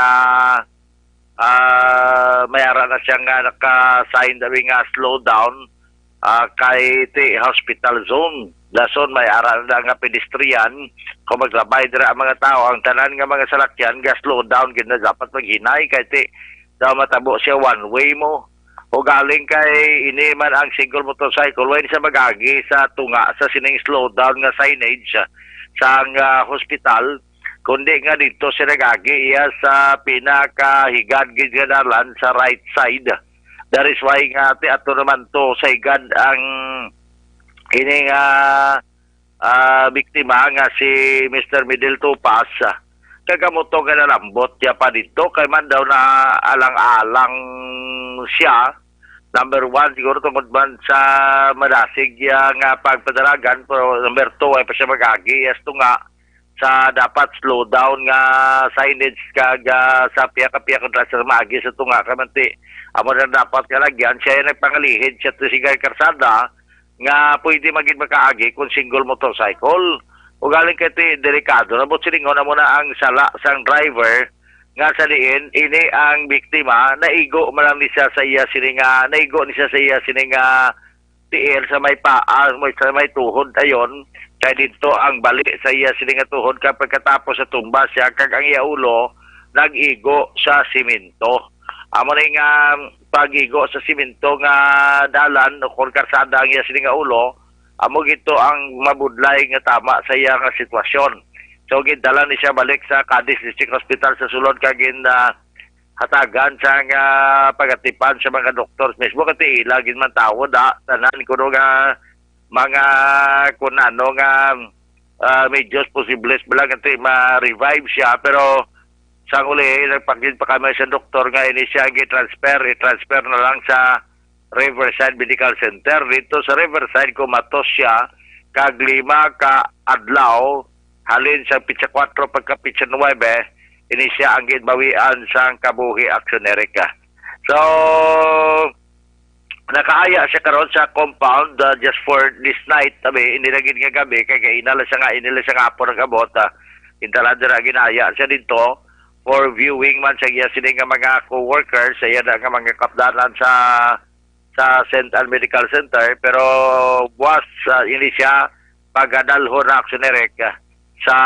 mayara na siya nga naka-sign dawi nga slow down kay ti hospital zone. Dason may ara na nga pedestrian kung maglabay dira ang mga tao ang tanan nga mga salakyan ga slow down gid na dapat maghinay kay ti daw matabo siya one way mo. O galing kay ini man ang single motorcycle way siya magagi sa tunga sa sining slow down nga signage sa hospital kundi nga dito siya nagagi iya sa pinakahigad gid nga dalan sa right side. That is why nga ti ato naman to sa higad ang ini nga biktima nga si Mr. Midel Tupas kagamoto nga nalambot niya pa dito kay man daw na alang-alang siya. Number 1 siguro tungod man sa madasig nga pagpadaragan pero number 2 ay pa siya magagi yasto nga sa dapat slow down nga signage kag sa piya-piya kontra sa magi sa tunga kamanti amo na dapat kalagyan siya yung nagpangalihid siya to sigar karsada nga pwede maging makaagi kung single motorcycle o galing kay delikado na but silingon na muna ang sala sang driver nga sa diin ini ang biktima naigo man lang ni siya sa iya sininga naigo ni siya sa iya sininga tiil sa may paa sa may tuhod ayon kay dito ang bali sa iya sininga tuhod kapag katapos sa tumba siya kag ang iya ulo nag-igo sa simento. Amo na nga pag-igo sa simento nga dalan o kung karsada ang iya sininga ulo amo gito ang mabudlay nga tama sa iya nga sitwasyon. So gidala ni siya balik sa Cadiz District Hospital sa sulod kagin hatagan sa nga pagatipan sa mga doktor mismo kati ila gid man tawo da tanan kuno nga mga kunano nga medyo posibles bala kati ma-revive siya pero sa uli nagpagid pa kami sa doktor nga ini siya i-transfer na lang sa Riverside Medical Center. Dito sa Riverside kumatos siya kag 5 ka adlaw halin sa pitsa 4 pagka pitsa 9 ini siya ang ginbawian sa kabuhi aksionerika. So nakaaya siya karon sa compound just for this night tabi inilagid nga gabi kay inala siya nga hapon ng abot intala dira ginaya siya dito for viewing man siya sining nga mga co-workers sa iya nga mga kapdanan sa St. Anne Medical Center pero buwas ini siya pagadalho na aksionerik sa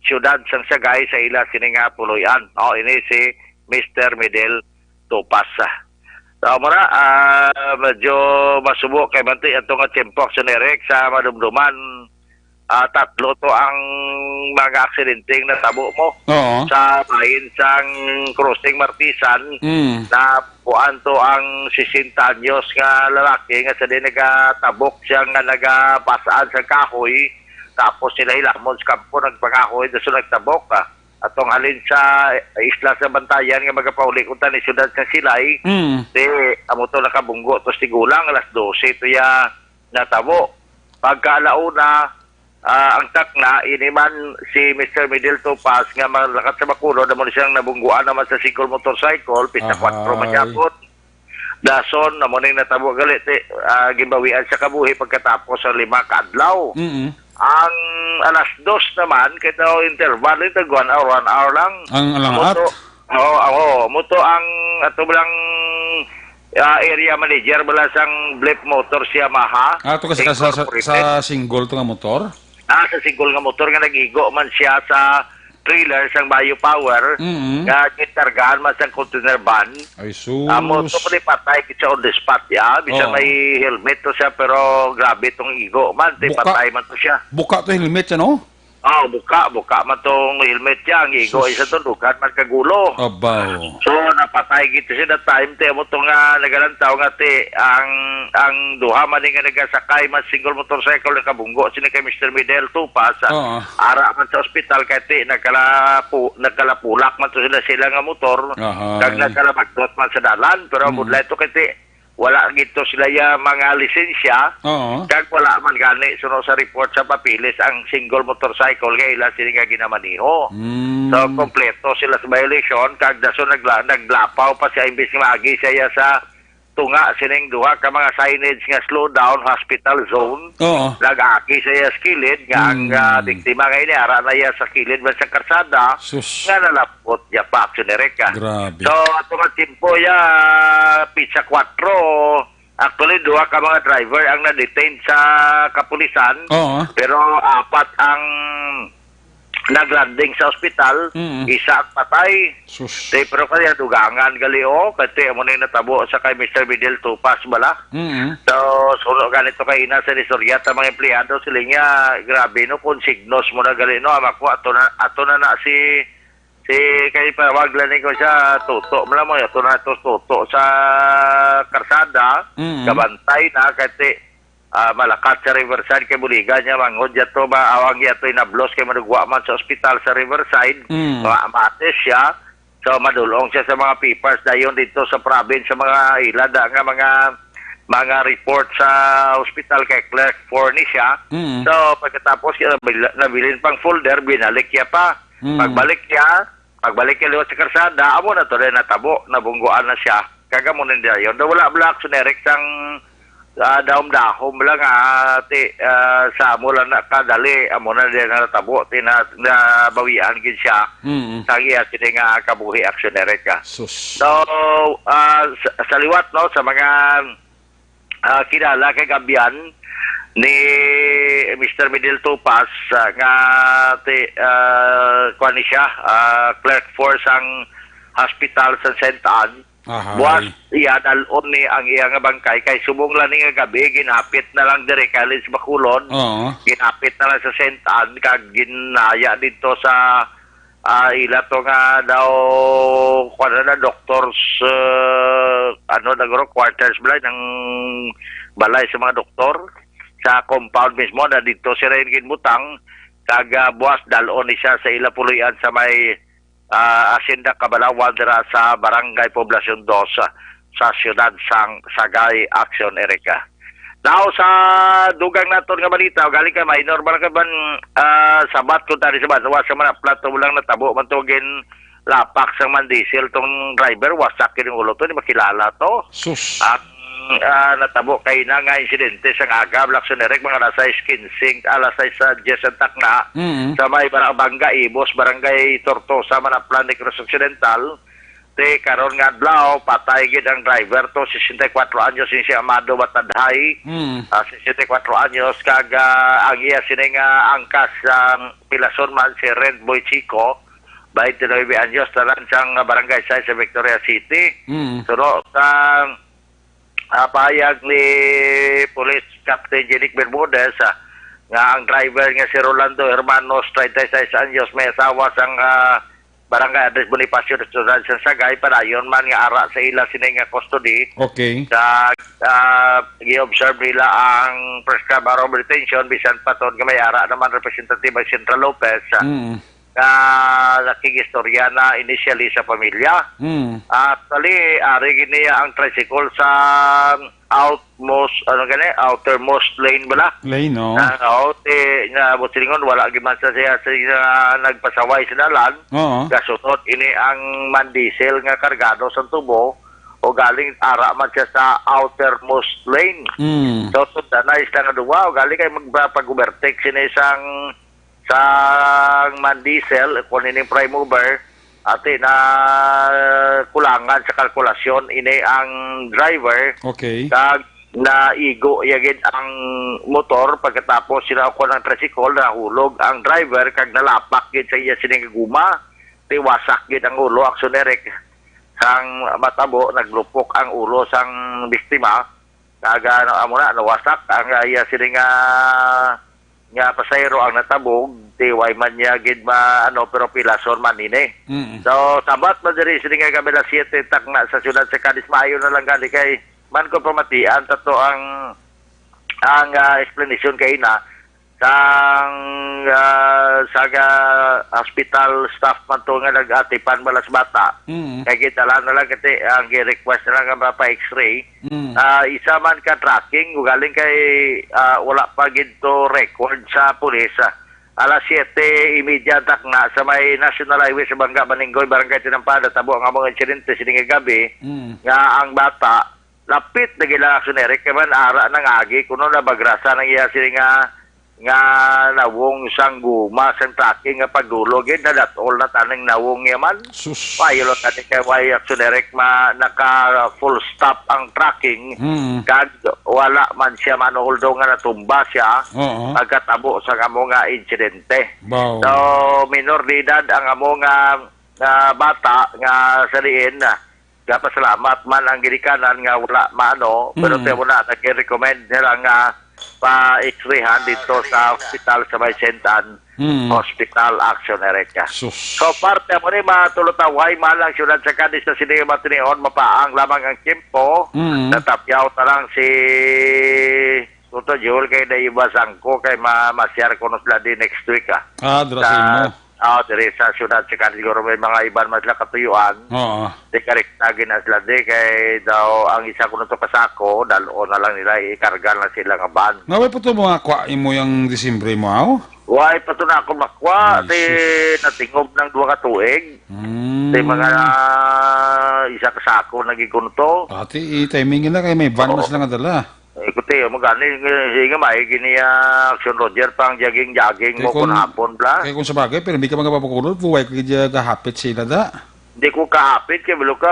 siyudad sang Sagay sa ila sining nga puloy-an. Ini si Mr. Midel Tupas. So muna medyo masubo kay banti ato nga tempo aksionerik sa madumduman. Tatlo to ang mga aksidenteng natabo mo sa bahin sang crossing Martisan na puan to ang 60 anyos nga lalaki nga sa din nagatabok siya nga nagapasaan sa kahoy tapos sila ilamon sa kampo nagpakahoy na sila nagtabok atong alin sa isla sa Bantayan nga magapauli kung ni siyudad sa Silay amo to nakabunggo to tigulang alas 12 to ya natabo pagkaalauna ang takna iniman si Mr. Midel Tupas nga malakat sa Bacolod naman siyang nabungguan naman sa single motorcycle pista 4 magyapon dason naman yung natabo galit gimbawian sa kabuhi pagkatapos sa 5 ka adlaw. Ang alas 2 naman kaya interval ito 1 hour lang ang alangat muto ang ato lang area manager bala sang Blip Motors Yamaha ito kasi sa single to nga motor sa single nga motor nga nagigo man siya sa trailer sang Bayo Power nga gitargahan man sa container van ay sus mo to pala patay kita on the spot bisa may helmet to siya pero grabe tong igo man patay man to siya buka to helmet siya no? Buka man tong helmet niya ang igo isa to dukan man kagulo abaw so napatay kita siya that time mo to nga nagalantaw nga ang duha man nga nagasakay man single motorcycle na kabunggo sila kay Mr. Midel Tupas ara man sa ospital kay nagkalapulak man to sila nga motor kag nagkalabagdot man sa dalan pero budlay to kay wala gito sila ya mga lisensya kag wala man gani sunod sa report sa papilis ang single motorcycle kay ila sila nga ginamaniho so kompleto sila sa violation kag daso naglapaw pa siya imbis nga maagi siya sa tunga sining duha ka mga signage nga slow down hospital zone. Oo. Nag-aki sa iya sa kilid nga ang biktima nga ini ara na iya sa kilid ba sa karsada Sus. nga nalapot ya pa aksyoner ka. Grabe. So ato nga timpo ya pizza 4 actually duha ka mga driver ang na-detain sa kapulisan. Oo. Pero apat ang naglanding sa ospital, isa ang patay. Sus. Pero kaya dugangan gali kasi amo na natabo sa kay Mr. Videl Tupas bala. So sulo ganito kay ina sa Risoria ta mga empleyado sila nga grabe no konsignos mo na gali no amako ato na si kay pawag lang ko siya tuto mo lang mo ato na tuto sa karsada kabantay na kasi malakat sa Riverside kay Buligan niya manghod yato ba awang yato inablos kay madugwa man sa ospital sa Riverside mates siya so madulong siya sa mga papers dayon dito sa province sa mga ilada nga mga report sa ospital kay Clerk Forney siya so pagkatapos nabilin pang folder binalik niya pa pagbalik niya liwat sa karsada amo na to rin natabo nabungguan na siya kagamo na dayon wala black sunerek sang daom-dahom lang sa amo lang nakadali amo na din natabo bawian gid siya sa iya sini nga kabuhi aksyoner ka. Sus. So sa liwat no sa mga kilala kay Gabian ni Mr. Videl Tupas nga kuan siya clerk force ang hospital sa St. Anne. Buwas iya dalon ni ang iya nga bangkay kay subong lang ni nga gabi ginapit na lang dire College Bacolod. Ginapit na lang sa St. Anne kag ginaya dito sa ila to nga daw kuan na doctors nagro quarters balay ng balay sa mga doktor sa compound mismo na dito si Ren Ginbutang kag buwas dalon ni siya sa ila puluyan sa may Hacienda Cabalawan dira sa Barangay Poblacion 2 sa siyudad sang Sagay Action Erika. Now sa dugang naton nga balita galing kay minor man ka ban sabat ko tani sa banwa sa man plato lang natabo man to gin lapak sang mandisil tong driver wasak kini ulo to di makilala to. Sus. At natabo kay na nga insidente sa aga Blacksonerek mga alas 6:15 alas 6 sa Jesan Takna sa may Bangga Ibos Barangay Tortosa Manaplan Negros Occidental te karon nga adlaw patay gid ang driver to 64 anyos si Amado Batadhay 64 anyos kag ang iya sini nga angkas ang Pilason man si Red Boy Chico 29 anyos talan sang barangay sa Victoria City suno kang payag ni Police Captain Jenick Bermudez nga ang driver nga si Rolando Hermanos 36 anyos may asawa sang barangay Andres Bonifacio sa Sagay padayon man nga ara sa ila sini nga custody. Okay. Gi-observe nila ang prescribed armed detention bisan paton nga may ara naman representative ng Central Lopez nakigistorya na initially sa pamilya. Actually, ari giniya ang tricycle sa outermost lane bala. Lane, no? Na busilingon, wala giman sa siya nagpasaway sa dalan. Kasunod, ini ang mandiesel nga kargado sa tubo o galing ara man siya sa outermost lane. So, na isang duwa o galing kay magpag-overtake sila isang mandiesel kung ining prime mover ate na kulangan sa kalkulasyon ini ang driver kag naigo yagid ang motor pagkatapos sila ko ng tricycle nahulog ang driver kag nalapak gid sa iya sining guma tiwasak gid ang ulo aksonerek sang matabo naglupok ang ulo sang biktima kag amo na nawasak ang iya sining nga pasayro ang natabog tiway man niya gid pero Pilason man ini. So sabat man diri sini nga gabi 7 takna sa siyudad sa Cadiz maayo na lang gali kay man ko pamatian tato ang explanation kay na sang saga hospital staff man to nga nag-atipan balas bata kay kita lang na lang kasi ang request na lang nga pa x-ray isa man ka tracking galing kay wala pa gito record sa pulis alas 7:30 takna sa may National Highway sa Bangga Maninggoy Barangay Tinampada tabo ang among insidente sining gabi nga ang bata lapit na gila aksyonere kay man ara nang agi kuno na bagrasa nang iya sila nga nawong sang guma sang tracking nga pagdulog na that all na tanang nawong yaman Sus. payo lang tani kay way aksyonere naka full stop ang tracking kag wala man siya manoldo nga natumba siya Oo. pagkatabo sa amo nga insidente. Wow. So minor de edad ang amo nga bata nga saliin na pasalamat man ang ginikanan nga wala maano pero tayo na nag-recommend nila nga pa-x-rayhan dito sa hospital sa Baysentan Hospital Action Ereka. Sus. So parte mo ni matulutaway malang syudad sa Cadiz na sini matinion mapaang lamang ang kimpo natapyaw tarang si Tuto Jul kay na iba sangko kay masyar ko sila di next week Drasin mo. Diri sa syudad sa Cadiz siguro may mga iban mas sila katuyuan. Oo. Di kariktagin na sila di kay daw ang isa ko nito pasako dalo na lang nila ikarga na sila nga ban. Ngaway po ito mga kwain mo yung Disimbre mo, aw? Why pa to na ako makwa Ay, di natingob ng 2 ka tuig. Di mga isa ka sako nagikunto. Ati, timing na kayo may van mas lang dala. Ikuti, magani nga may giniya Action Roger pang jogging mo kun hapon bla. Kaya kung sa bagay, pero hindi ka mga papakulod, buhay ka dyan kahapit sila da. Hindi ko kahapit kay bilo ka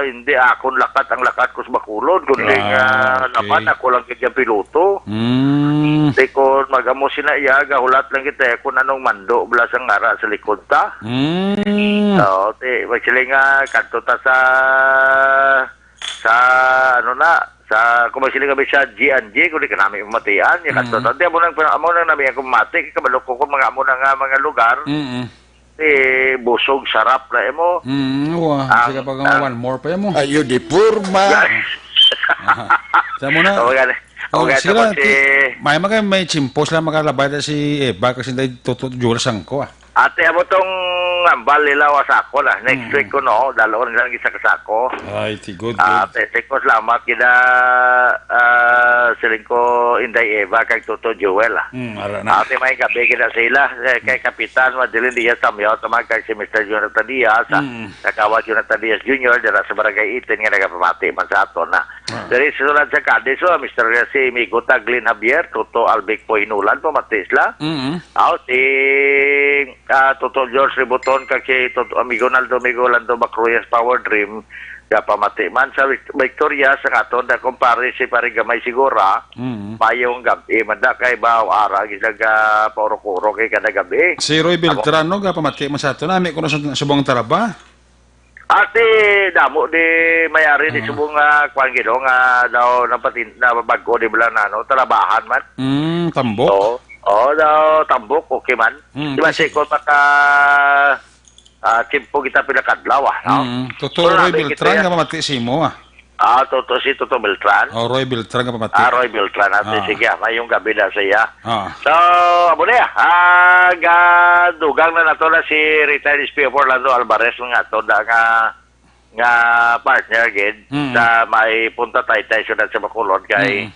hindi akon lakat ang lakat ko sa Bacolod kundi nga okay. naman ako lang kaya piloto. Hindi ko magamo sina iya gahulat lang kita kung anong mando bla sang ara sa likod ta. So, magsiling nga kanto ta sa ano na sa kumasiling kami sa G&G kundi ka namin umatian ya kanto ta. Di amo nang namin ako mati kabalo ko mga amo na nga mga lugar. Busog sarap na mo. Sige pa nga one more pa mo. Ayo di purma. Sa mo na. Sila, may chimpos lang makalabay na si Eva kasi dahil tututjura sangko Ate, amo tong ambal nila wasako na. Next week ko no, dalawang lang isa kasako. Ay, good. Ate, ko salamat kina siling ko Inday Eva kag Toto Joel. Ate, may gabi kita sila. Kay Kapitan, madilin diya samyaw, tamag kag si Mr. Jonathan Diaz, kakawat Jonathan Diaz Jr., dira sa Barangay Itin nga nagapamati man sa ato na. Dari sunod sa Cadiz, Mr. si Miguta Glenn Javier, Toto Albic Poinulan, pamati sila. Si Toto George Ributon kag si Toto amigo Naldo Migolando Bacruyas Power Dream pamati man sa Victoria sa katon da kumpare si Parigamay Sigura payong gabi manda kay baw ara gisaga poro-kuro kay kada gabi. Si Roy Beltrano pamati man sa ato nami kuno sa subong taraba. Ate damo di mayari di subong kwan gido nga daw napatin na bago di bala na no trabahan man. Tambok. daw tambok okay man. Di ba si ko maka timpo kita pinakadlaw no? Totoo Roy Beltran nga pamati si mo Toto si Toto Beltran. Roy Beltran nga pamati. Roy Beltran ate sige mayong gabi na siya. So amo na dugang na nato na si retired SP Orlando Alvarez nga to da nga partner gid sa may punta tayo syudad sa Bacolod kay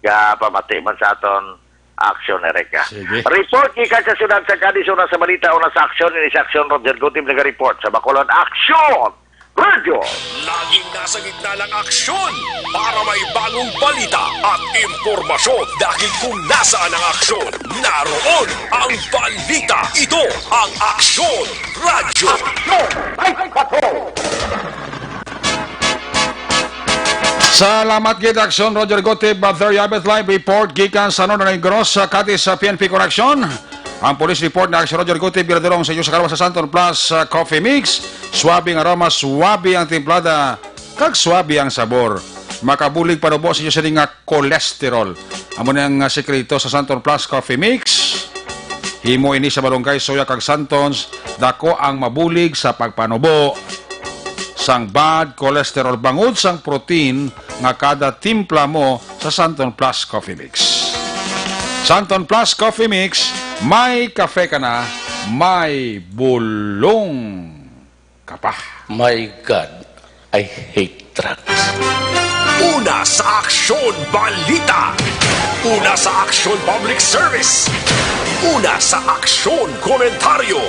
ga pamati man sa aton Action Ereka. Report kika sa syudad sa Cadiz una sa balita una sa Action ni sa Action Roger Gutim nag-report sa Bacolod Action Radio. Laging nasa gitna ng aksyon para may bagong balita at impormasyon dahil kung nasaan ang aksyon, naroon ang balita. Ito ang Aksyon Radio. Salamat gid Aksyon Roger Gotib Bather Yabet Live Report gikan sa Northern Negros sa Cadiz sa PNP Correction. Ang police report na Aksyon Roger Gotib biradorong sa inyo sa karawa sa Santon Plus Coffee Mix. Swabe ang aroma, swabe ang timplada, kag swabe ang sabor. Makabulig panubo sa inyo sa nga cholesterol. Amo nang sekreto sa Santon Plus Coffee Mix. Himo ini sa balonggay soya kag Santons, dako ang mabulig sa pagpanubo sang bad cholesterol bangod sang protein nga kada timpla mo sa Santon Plus Coffee Mix. Santon Plus Coffee Mix, may kafe ka na, may bulong ka pa. My God, I hate drugs. Una sa Aksyon Balita. Una sa Aksyon Public Service. Una una sa aksyon, komentaryo.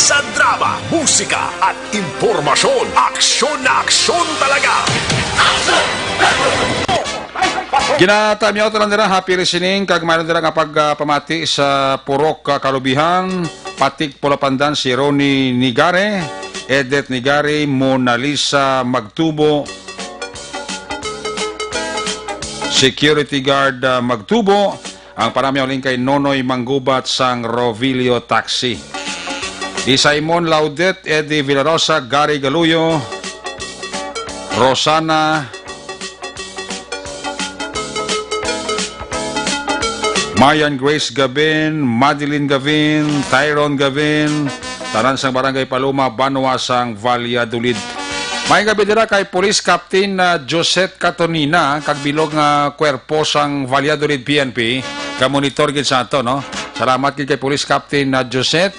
Sa drama, musika at impormasyon, aksyon na aksyon talaga. Ginatamyaw lang nila happy listening kag mayroon nila nga pagpamati sa Purok Kalubihan, Patik Pulapandan si Ronnie Nigare, Edith Nigare, Mona Lisa Magtubo, Security Guard Magtubo, ang paramyaw ling kay Nonoy Manggubat sang Rovilio Taxi. Di Simon Laudet, Eddie Villarosa, Gary Galuyo, Rosana, Mayan Grace Gavin, Madeline Gavin, Tyrone Gavin, tanan sang Barangay Paloma, Banwa sang Valladolid. May gabi dira kay Police Captain Josette Catonina, kag bilog nga kwerpo sang Valladolid PNP, ka monitor gid sa ato, no? Salamat gid kay Police Captain Josette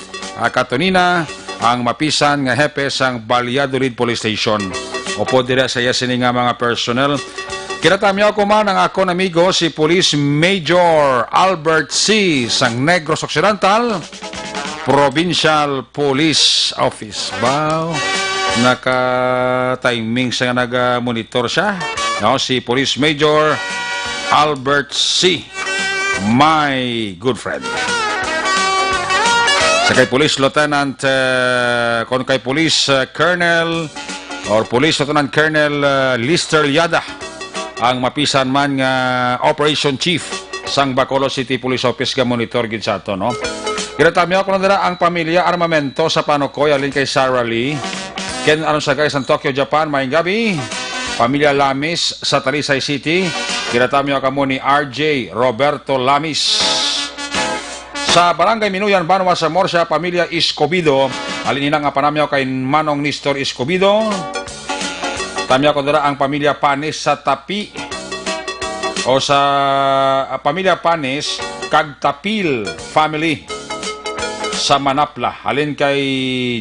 Catonina, ang mapisan nga hepe sang Valladolid Police Station. Opo dira sa iya sini nga mga personnel. Kinatamyaw ko man ang akong amigo si Police Major Albert C. sang Negros Occidental Provincial Police Office. Wow, naka-timing siya nga nag-monitor siya. No, si Police Major Albert C. My good friend. Sa kay Police Lieutenant, kung kay Police Colonel or Police Lieutenant Colonel Lister Yada, ang mapisan man nga Operation Chief sang Bacolod City Police Office nga monitor gid sa ato, no? Kinatamyaw ko na dira ang pamilya Armamento sa Panukoy alin kay Sarah Lee. Ken aron sa guys ang Tokyo, Japan, maayong gabi. Pamilya Lamis sa Talisay City. Kinatamyaw kamo ni RJ Roberto Lamis. Sa Barangay Minuyan, Banwa sa Morsha, pamilya Escobido. Alin ina nga panamyaw kay Manong Nestor Escobido. Tamya ko dira ang pamilya Panis sa Tapi o sa pamilya Panis kag Tapil family sa Manapla. Halin kay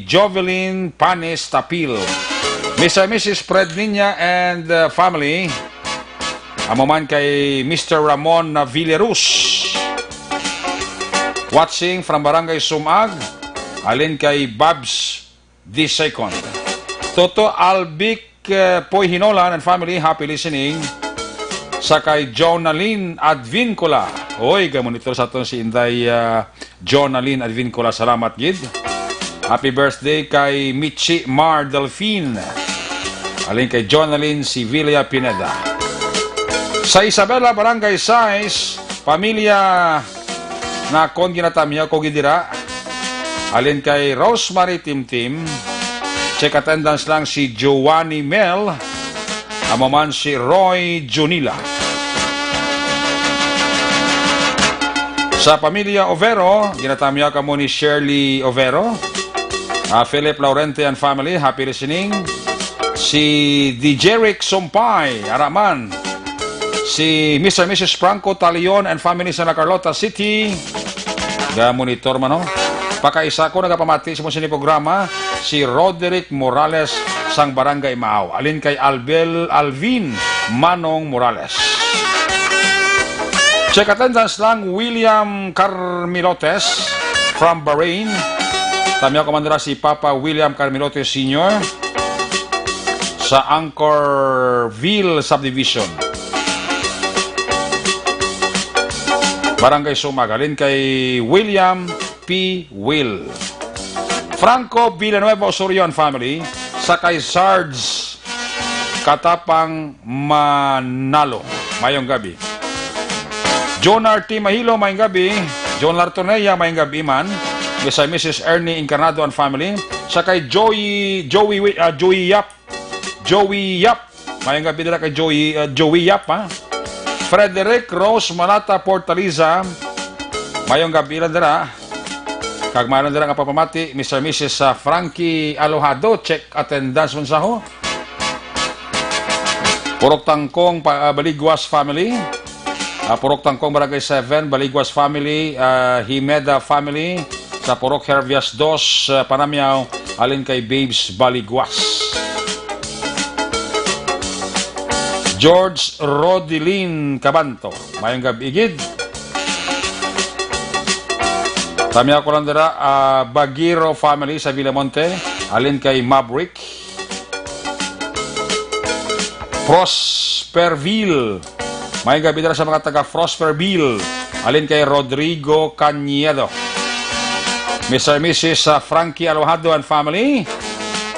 Jovelyn Panis Tapil. Mr. and Mrs. Predninya and family. Amoman kay Mr. Ramon Villarus. Watching from Barangay Sumag. Halin kay Babs D. Second. Toto Albic Poy Hinolan and family, happy listening. Sa kay Jonaline Advincula. Oy, gamonitor sa aton si Inday Jonaline Advincula. Salamat gid. Happy birthday kay Michi Mar Delfin. Alin kay Jonaline Sivilia Pineda. Sa Isabela, Barangay Sais, pamilya na kon ginatamya ko gidira. Alin kay Rosemary Timtim. Check attendance lang si Giovanni Mel. Amaman si Roy Junila. Sa pamilya Overo, ginatamya ka mo ni Shirley Overo. Philip Laurente and family, happy listening. Si Dijeric Sumpay, Araman. Si Mr. and Mrs. Franco Talion and family sa Carlota City. Monitor man, no? Pakaisa ko nagapamati sa mga programa si Roderick Morales sang Barangay Maaw. Alin kay Alvin Manong Morales. Check attendance lang William Carmilotes from Bahrain. Tamya komandara si Papa William Carmilotes Sr. sa Anchorville Subdivision. Barangay Sumag. Alin kay William P. Will. Franco Villanueva Osorion family sa kay Sarge Katapang Manalo. Mayong gabi. John R.T. Mahilo, mayong gabi. John Lartoneya, mayong gabi man. Sa Mrs. Ernie Encarnado and family. Sa kay Joey Yap. Mayong gabi nila kay Joey Yap, ha? Frederick Rose Malata Portaliza. Mayong gabi lang dira. Kag mayroon dira nga papamati, Mr. and Mrs. Frankie Alohado, check attendance mo sa ho. Purok Tangkong Baligwas family. Purok Tangkong Barangay 7, Baligwas family, Himeda family. Sa Purok Hervias 2, Panamyaw, alin kay Babes Baligwas. George Rodilin Cabanto, mayong gabi gid. Tami ako lang dira, Bagiro family sa Villamonte, alin kay Maverick. Prosperville. May gabi dira sa mga taga Prosperville, alin kay Rodrigo Cañedo. Mr. and Mrs. Frankie Alojado and family.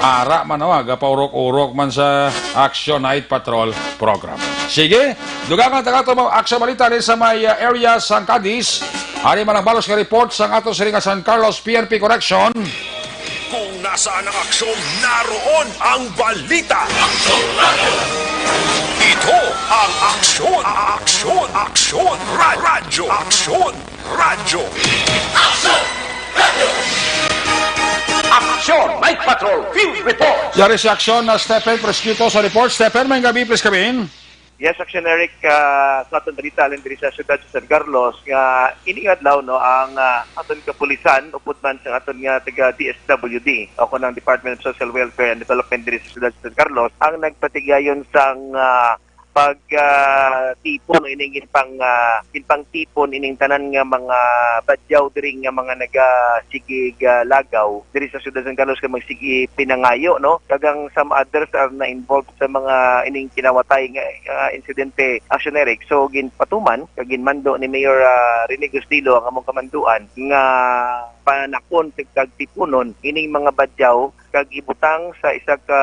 Ara man gapaurok-urok man sa Action Night Patrol program. Sige, dugang ang taga mga action balita rin sa may area San Cadiz. Ari man ang balos ka report sa ato sa San Carlos PNP Correction. Kung nasaan ang aksyon, naroon ang balita. Aksyon Radio! Ito ang aksyon, aksyon, aksyon, radyo, aksyon, radyo. Aksyon Radio! Aksyon, Night Patrol, Field Report. Yari si Action na Stephen Prescuto sa report. Stephen, may gabi, please come in. Yes, Action Eric, sa aton balita alin diri sa siyudad sa San Carlos nga iniadlaw no ang aton kapulisan upod man sa aton nga taga DSWD ako ng Department of Social Welfare and Development diri sa siyudad sa San Carlos ang nagpatigayon sang tipon ining inpang tipon ining tanan nga mga badyaw diri nga mga nagasigig lagaw diri sa siyudad San Carlos kay magsigi pinangayo no kagang some others are na involved sa mga ining kinawatay nga insidente Action Eric. So ginpatuman kag ginmando ni Mayor Rene Gustilo ang among kamanduan nga panakon kag tipunon ining mga badyaw kag ibutang sa isa ka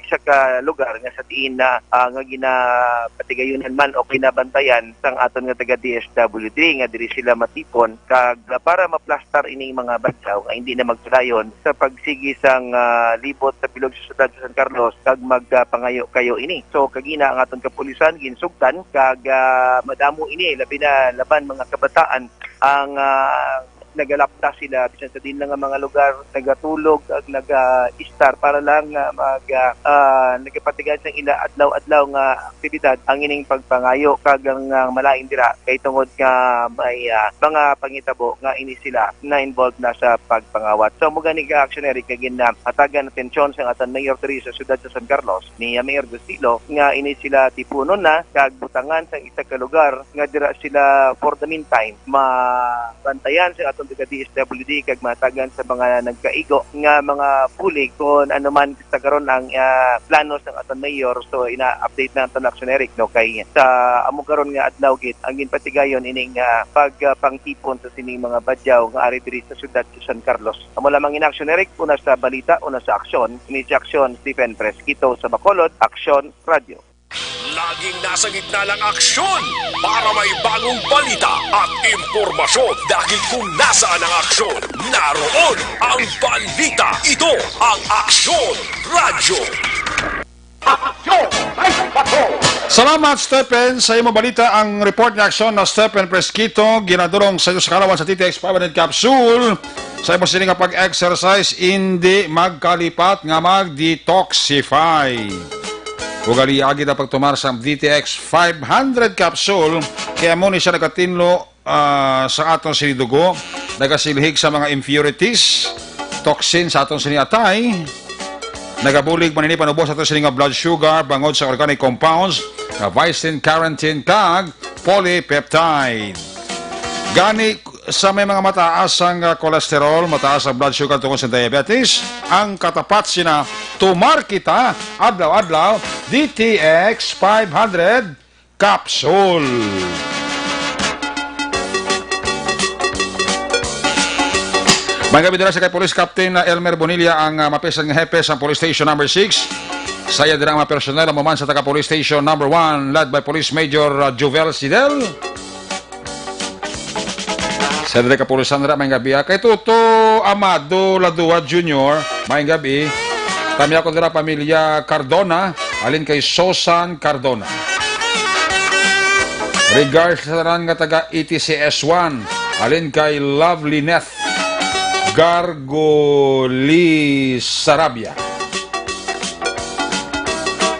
isa ka lugar nga sa diin na nga ginapatigayonan man o kinabantayan sang aton nga taga DSWD nga diri sila matipon kag para maplastar ining mga badyaw nga hindi na magtulayon sa pagsigi sang libot sa bilog sa siyudad sa San Carlos kag magpangayo kayo ini. So kagina ang aton kapulisan ginsugdan kag madamo ini labi na laban mga kabataan ang nagalapta sila bisan sa din nga mga lugar nagatulog ag naga-star para lang nagapatigan sa ila adlaw-adlaw nga aktibidad ang ining pagpangayo kag ang malain dira kay tungod nga may mga pangitabo nga ini sila na involved na sa pagpangawat. So mo gani ka actionary kay ginhatagan atensyon sa aton Mayor diri sa siyudad sa San Carlos ni Mayor Gustilo nga ini sila tipunon na kag butangan sa isa ka lugar nga dira sila for the meantime mabantayan sa aton taga DSWD kag matagan sa mga nagkaigo nga mga pulig kung ano man sa karon ang plano sa aton mayor. So ina-update na aton Action Eric no kay sa amo karon nga adlaw git ang ginpatigayon ining pagpangtipon sa sining mga badyaw nga ari diri sa siyudad sa San Carlos. Amo lamang in Action Eric una sa balita una sa aksyon ni Action Stephen Presquito sa Bacolod, Action Radio. Laging nasa gitna ng aksyon para may bagong balita at impormasyon dahil kung nasaan ang aksyon, naroon ang balita. Ito ang Aksyon Radio. Aksyon! Salamat, Stephen. Sa iyong balita, ang report ni Action na Stephen Presquito, ginadurong sa iyo sa kalawan sa TTX 500 capsule. Sa iyong siling pag-exercise, hindi magkalipat nga mag-detoxify. Ugali agi na pagtumar sa DTX 500 capsule, kaya mo ni siya nagatinlo sa aton sinidugo, nagasilhig sa mga impurities, toxin sa aton siniatay, nagabulig maninipan ubos sa aton sining blood sugar, bangod sa organic compounds, vicin, carotene, kag polypeptide. Gani sa may mga mataas ang kolesterol, mataas ang blood sugar tungkol sa diabetes, ang katapat sina tumar kita adlaw-adlaw DTX 500 capsule. Magabi dira sa kay Police Captain Elmer Bonilla ang mapisang hepe sa Police Station number 6. Saya dira ang mga personel maman sa taga Police Station number 1 led by Police Major Jovel Sidel. Sa dira ka Police Sandra may gabi kay Tuto Amado Ladua Jr. may gabi. Kami ako dira pamilya Cardona, alin kay Sosan Cardona. Regards sa tanan nga taga ETCS1, alin kay Lovely Neth Gargoli Sarabia.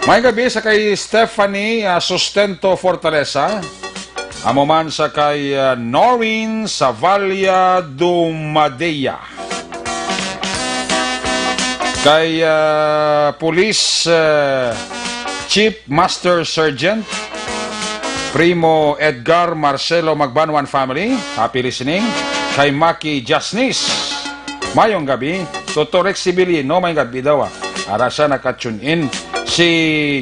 May gabi sa kay Stephanie Sustento Fortaleza. Amo man sa kay Noreen Savalia Dumadea. Kay Police Chief Master Sergeant Primo Edgar Marcelo Magbanwan family, happy listening. Kay Maki Jasnis, mayong gabi. Toto Rex Sibilino, may gabi daw. Ara siya nakatune in. Si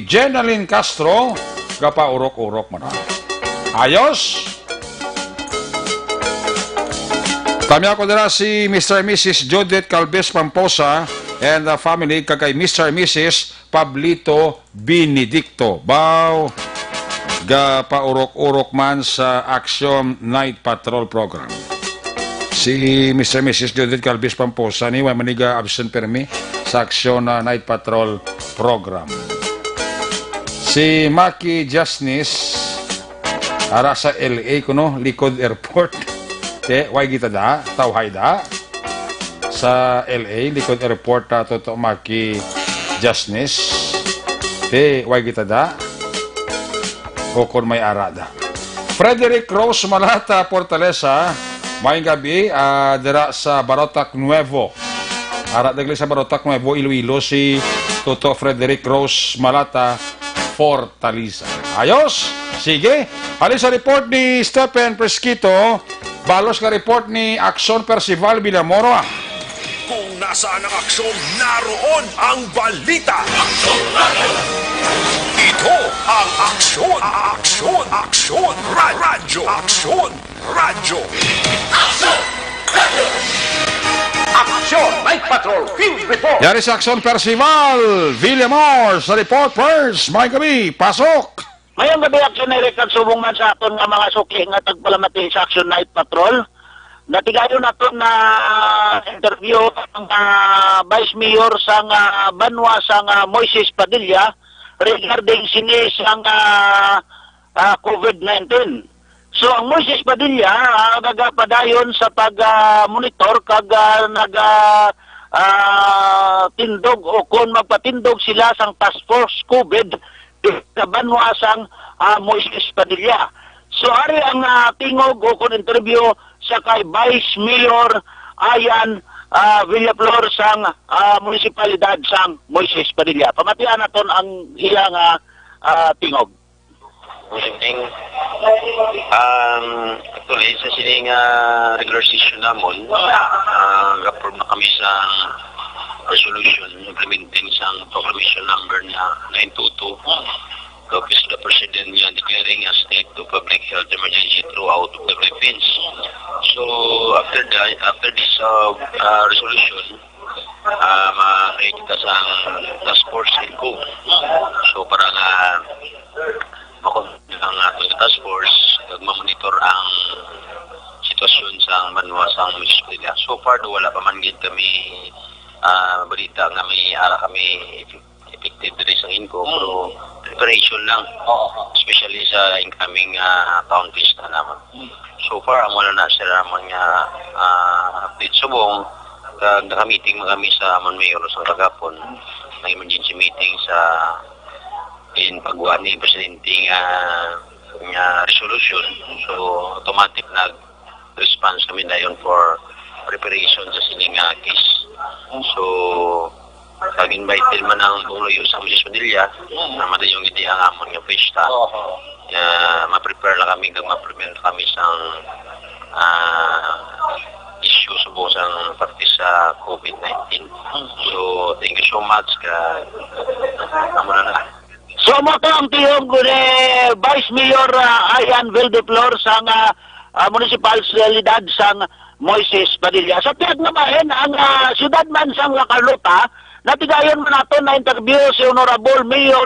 Jenaline Castro, gapa urok-urok mo na. Ayos! Kami ako nila si Mr. and Mrs. Judith Calves Pamposa and the family kagay Mr. and Mrs. Pablito Benedicto. Bao, gapa urok-urok man sa Action Night Patrol Program. Si Mr. and Mrs. Judith Calves Pamposa ni maniga absent permi sa Action Night Patrol Program. Si Maki Jasnis ara sa LA kuno likod airport. Why kita da, tawhay da sa LA likod airport toto Maki Jasnis. Why kita da o kon may arada. Frederick Rose Malata Fortaleza, may gabi dira sa Barotac Nuevo. Ara dagli sa Barotac Nuevo, Iloilo si Toto Frederick Rose Malata Fortaleza. Ayos! Sige! Halin sa report ni Stephen Presquito, balos ka report ni Axon Percival Villamoro. Kung nasaan ang aksyon, naroon ang balita. Ito ang aksyon, aksyon, aksyon, radyo, aksyon, radyo. Aksyon, Night Patrol, Field Report. Yari sa Axon Percival Villamor sa report first. May gabi, pasok! Mayang gabi Action Eric at subong man sa aton nga mga suki nga tagpalamati sa Action Night Patrol. Natigayon nato na interview ang Vice Mayor sa Banwa sa Moises Padilla regarding sini sa COVID-19. So ang Moises Padilla nagapadayon sa pag-monitor kag tindog o kung magpatindog sila sang Task Force COVID sa Banwa sang Moises Padilla. So ari ang tingog o kung interview sa kay Vice Mayor Ayan Villaflor sang munisipalidad sang Moises Padilla. Pamatian naton ang iyang tingog. Good evening. Actually, sa sining regular session namon, approve na kami sa resolution implementing sa proclamation number na 922 the Office of the President niya declaring a state of public health emergency throughout the Philippines. So after this resolution, makikita kita sa task force INCO. So para nga makontrol ang ating task force, magmamonitor ang sitwasyon sa Banwa sa munisipalidad. So far, wala pa man gid kami balita nga may ara kami effective dito sa INCO, pero preparation lang, especially sa incoming town lista naman. So far, amo na sila naman nga update subong, naka-meeting kami sa Amon Mayor sa Tagapon, ng emergency meeting sa in pagbuhat ni Presidente nga resolution. So, automatic nag-response kami na yun for preparation sa sining case. So, pag-invite man ang uloy sa Moises Padilla, naman yung hindi ang amon nga pesta. Ma-prepare lang kami, ma-prepare kami sa issue sa busang parte sa COVID-19. So, thank you so much na. So mo to ang tiyong ni Vice Mayor Ayan Villaflor sa munisipalidad sa Moises Padilla. Sa tiyag naman ang siyudad man sa La Carlota, natigayon man nato na interview si Honorable Mayor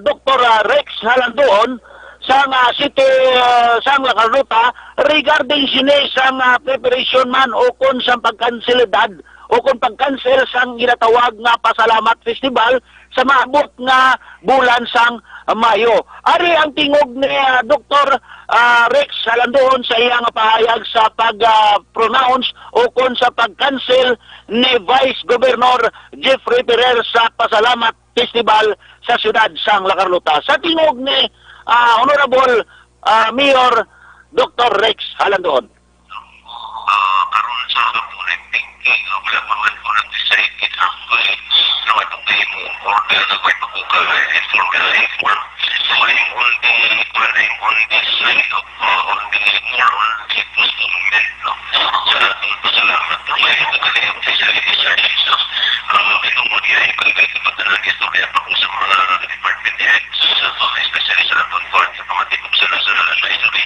Dr. Rex Halandoon sa City sa La Carlota regarding sini sa preparation man o kung sa pagkansilidad o kung pagkansel sang ginatawag nga Pasalamat Festival sa maabot nga bulan sang Mayo. Ari ang tingog ni Dr. Rex Halandoon sa iyang pahayag sa pag-pronounce o kung sa pag-cancel ni Vice Governor Jeffrey Ferrer sa Pasalamat Festival sa siyudad sang La Carlota. Sa tingog ni Honorable Mayor Dr. Rex Halandoon. Karon sa politik, wala pa man po nag-decide ang tayo mo order na ko'y pagkukal inform ka inform. So I'm on the side of on the more on the postponement no. Sa ating pasalamat no. May nagkakayang facility searches no. Ito mo niya yung kagayang pagdalang istorya pa kung sa mga department heads especially sa Laton Court sa pamatikop sa national advisory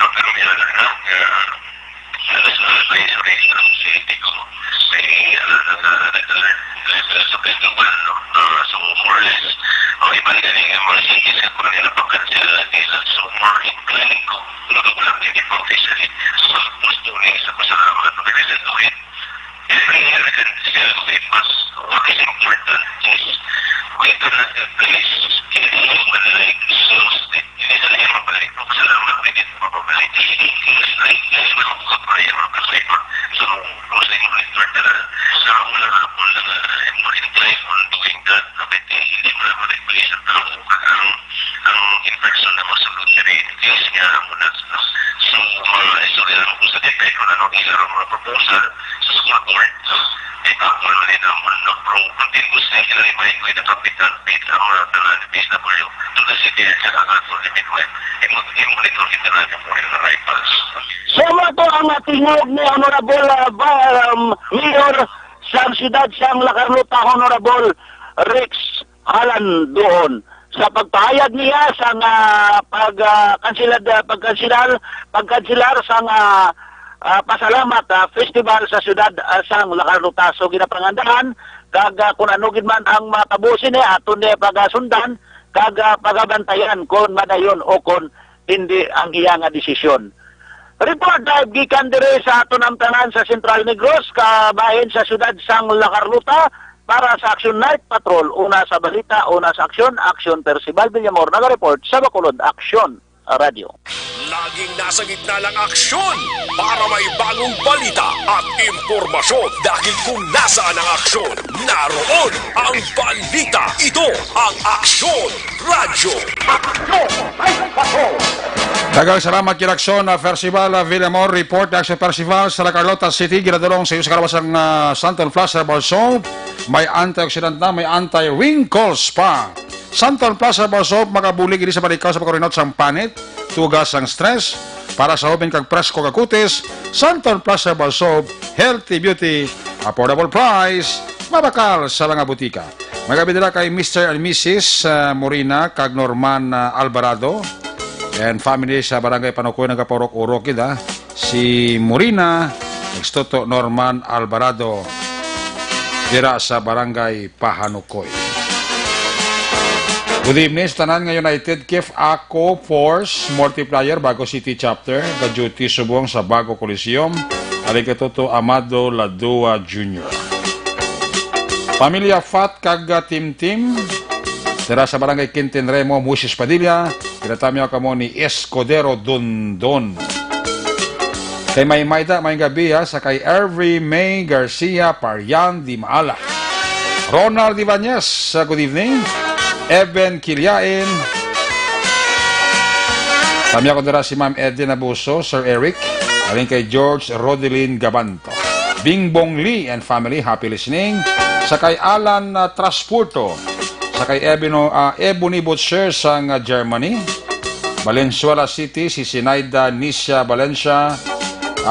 no. Pero may na national advisory no. Si Tico may nag-alert sa Pentagon no. So more or less iba rin yung mga cities at kung nila pagkansila nila. So more inclined ko nagkagulang din yung officially so tapos doon sa pasalamat represent to it. Every year I can still say mas what is important is we do not place any like so hindi sa lahat mabalik po pasalamat we need mababalik it's like this we don't cook prayer or kasayman so mostly yung return na wala na po na more inclined on doing that kapit hindi mo na ma-replace ang in-person na masulod na rin case nga muna so istorya naman po sa DepEd kung anong isara mga proposal sa school board ako rin naman no pero continuous na kinalimahin ko yung kapitan page ang mga talan page na po yung to the city at saka for the midway i-monitor kita natin po yung arrivals. So to ang tingog ni Honorable Mayor sa siyudad siyang La Carlota, Honorable Rex Alan doon sa pagpahayag niya sa pagkansilar sa pasalamat festival sa siyudad sang La Carlota. So ginapangandahan kag kung ano gid man ang matabusin niya aton niya pagasundan kag pagabantayan kung madayon o kung hindi ang iya nga desisyon. Report gikan dire sa aton ang tanan sa Central Negros kabahin sa siyudad sang La Carlota para sa Action Night Patrol. Una sa balita, una sa Action Percival Villamor naga-report sa Bacolod Action Radio. Laging nasa gitna ng aksyon para may bagong balita at impormasyon. Dahil kung nasaan ang aksyon, naroon ang balita. Ito ang Aksyon Radio. Dagang salamat kay Aksyon Percival Villamor. Report Action Percival sa La Carlota City. Ginadulong sa iyo sa kalabasang Santon Plaza Barsong. May antioxidant na, may anti-wrinkles pa. Santon Plaza Barsong, makabulig ini sa balikaw sa pagkarinot sang panit, tugas ang stress, para sa open kag presko kag kutis. Santon Plaza Barsong, healthy beauty, affordable price, mabakal sa mga butika. Magabidala kay Mr. and Mrs. Morina kag Norman Alvarado and family sa barangay Panukoy nagkaporok-urok ida. Si Morina, ex-toto Norman Alvarado, dira sa barangay Pahanukoy. Good evening, tanan nga United Kif Ako Force Multiplier Bago City Chapter, ka-duty subong sa Bago Coliseum, Alikatoto Amado Ladua Jr. Pamilya Fat kag Tim tira sa barangay Quintin Remo, Musis Padilla, kinatamyo kamo ni Escudero Dondon. Kay May Mayda, may gabi sa kay Every May Garcia Parian Di Maala. Ronald Ibanez, good evening. Eben Kiliain. Kami ako dira si Ma'am Edna Abuso, Sir Eric, alin kay George Rodelin Gabanto. Bingbong Lee and family, happy listening. Sa kay Alan Trasporto, sa kay Ebony Butcher sang Germany. Valenzuela City, si Sinaida Nisha Valencia,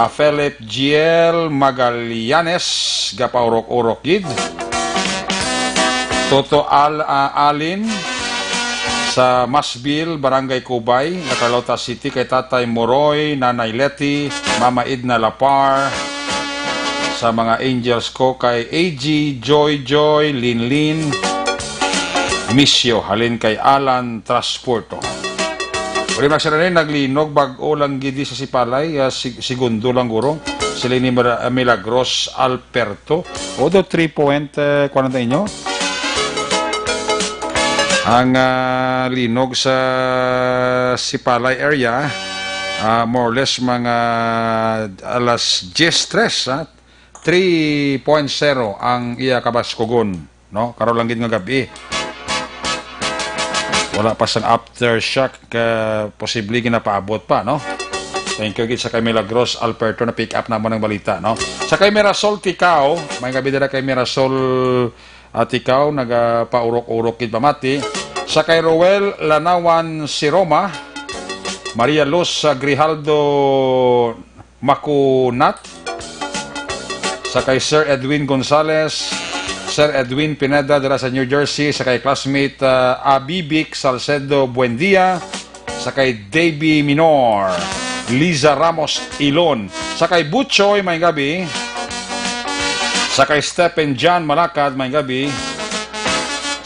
Philip Giel Magallanes, Gapaurok-Urok Gid. Toto Alin sa Masbil, Barangay Cubay, La Carlota City, kay Tatay Moroy, Nanay Leti, Mama Idna Lapar, sa mga angels ko, kay AG, Joy, Linlin, Misyo, halin kay Alan Transporto. Uli magsaranin, naglinog, bag-o lang gidi sa Sipalay, segundo lang guro, sila ni Milagros Alberto, o do 3.40 inyo. Ang linog sa Sipalay area, more or less mga alas 10:03, 3.0 ang iya kabaskugon, no? Karon lang gid nga gabi. Wala pa sang aftershock, posible ginapaabot pa, no? Thank you gid sa kay Milagros Alberto na pick up naman ng balita, no? Sa kay Mirasol Ticao, may gabi dira kay Mirasol at ikaw nagapaurok-urok kid pamati. Sa kay Roel Lanawan si Roma, Maria Luz Grijaldo Macunat, sa kay Sir Edwin Gonzales, Sir Edwin Pineda dira sa New Jersey, sa kay classmate Abibic Salcedo Buendia, sa kay Davy Minor, Liza Ramos Ilon, sa kay Butchoy may gabi, sa kay Stephen John Malakad may gabi,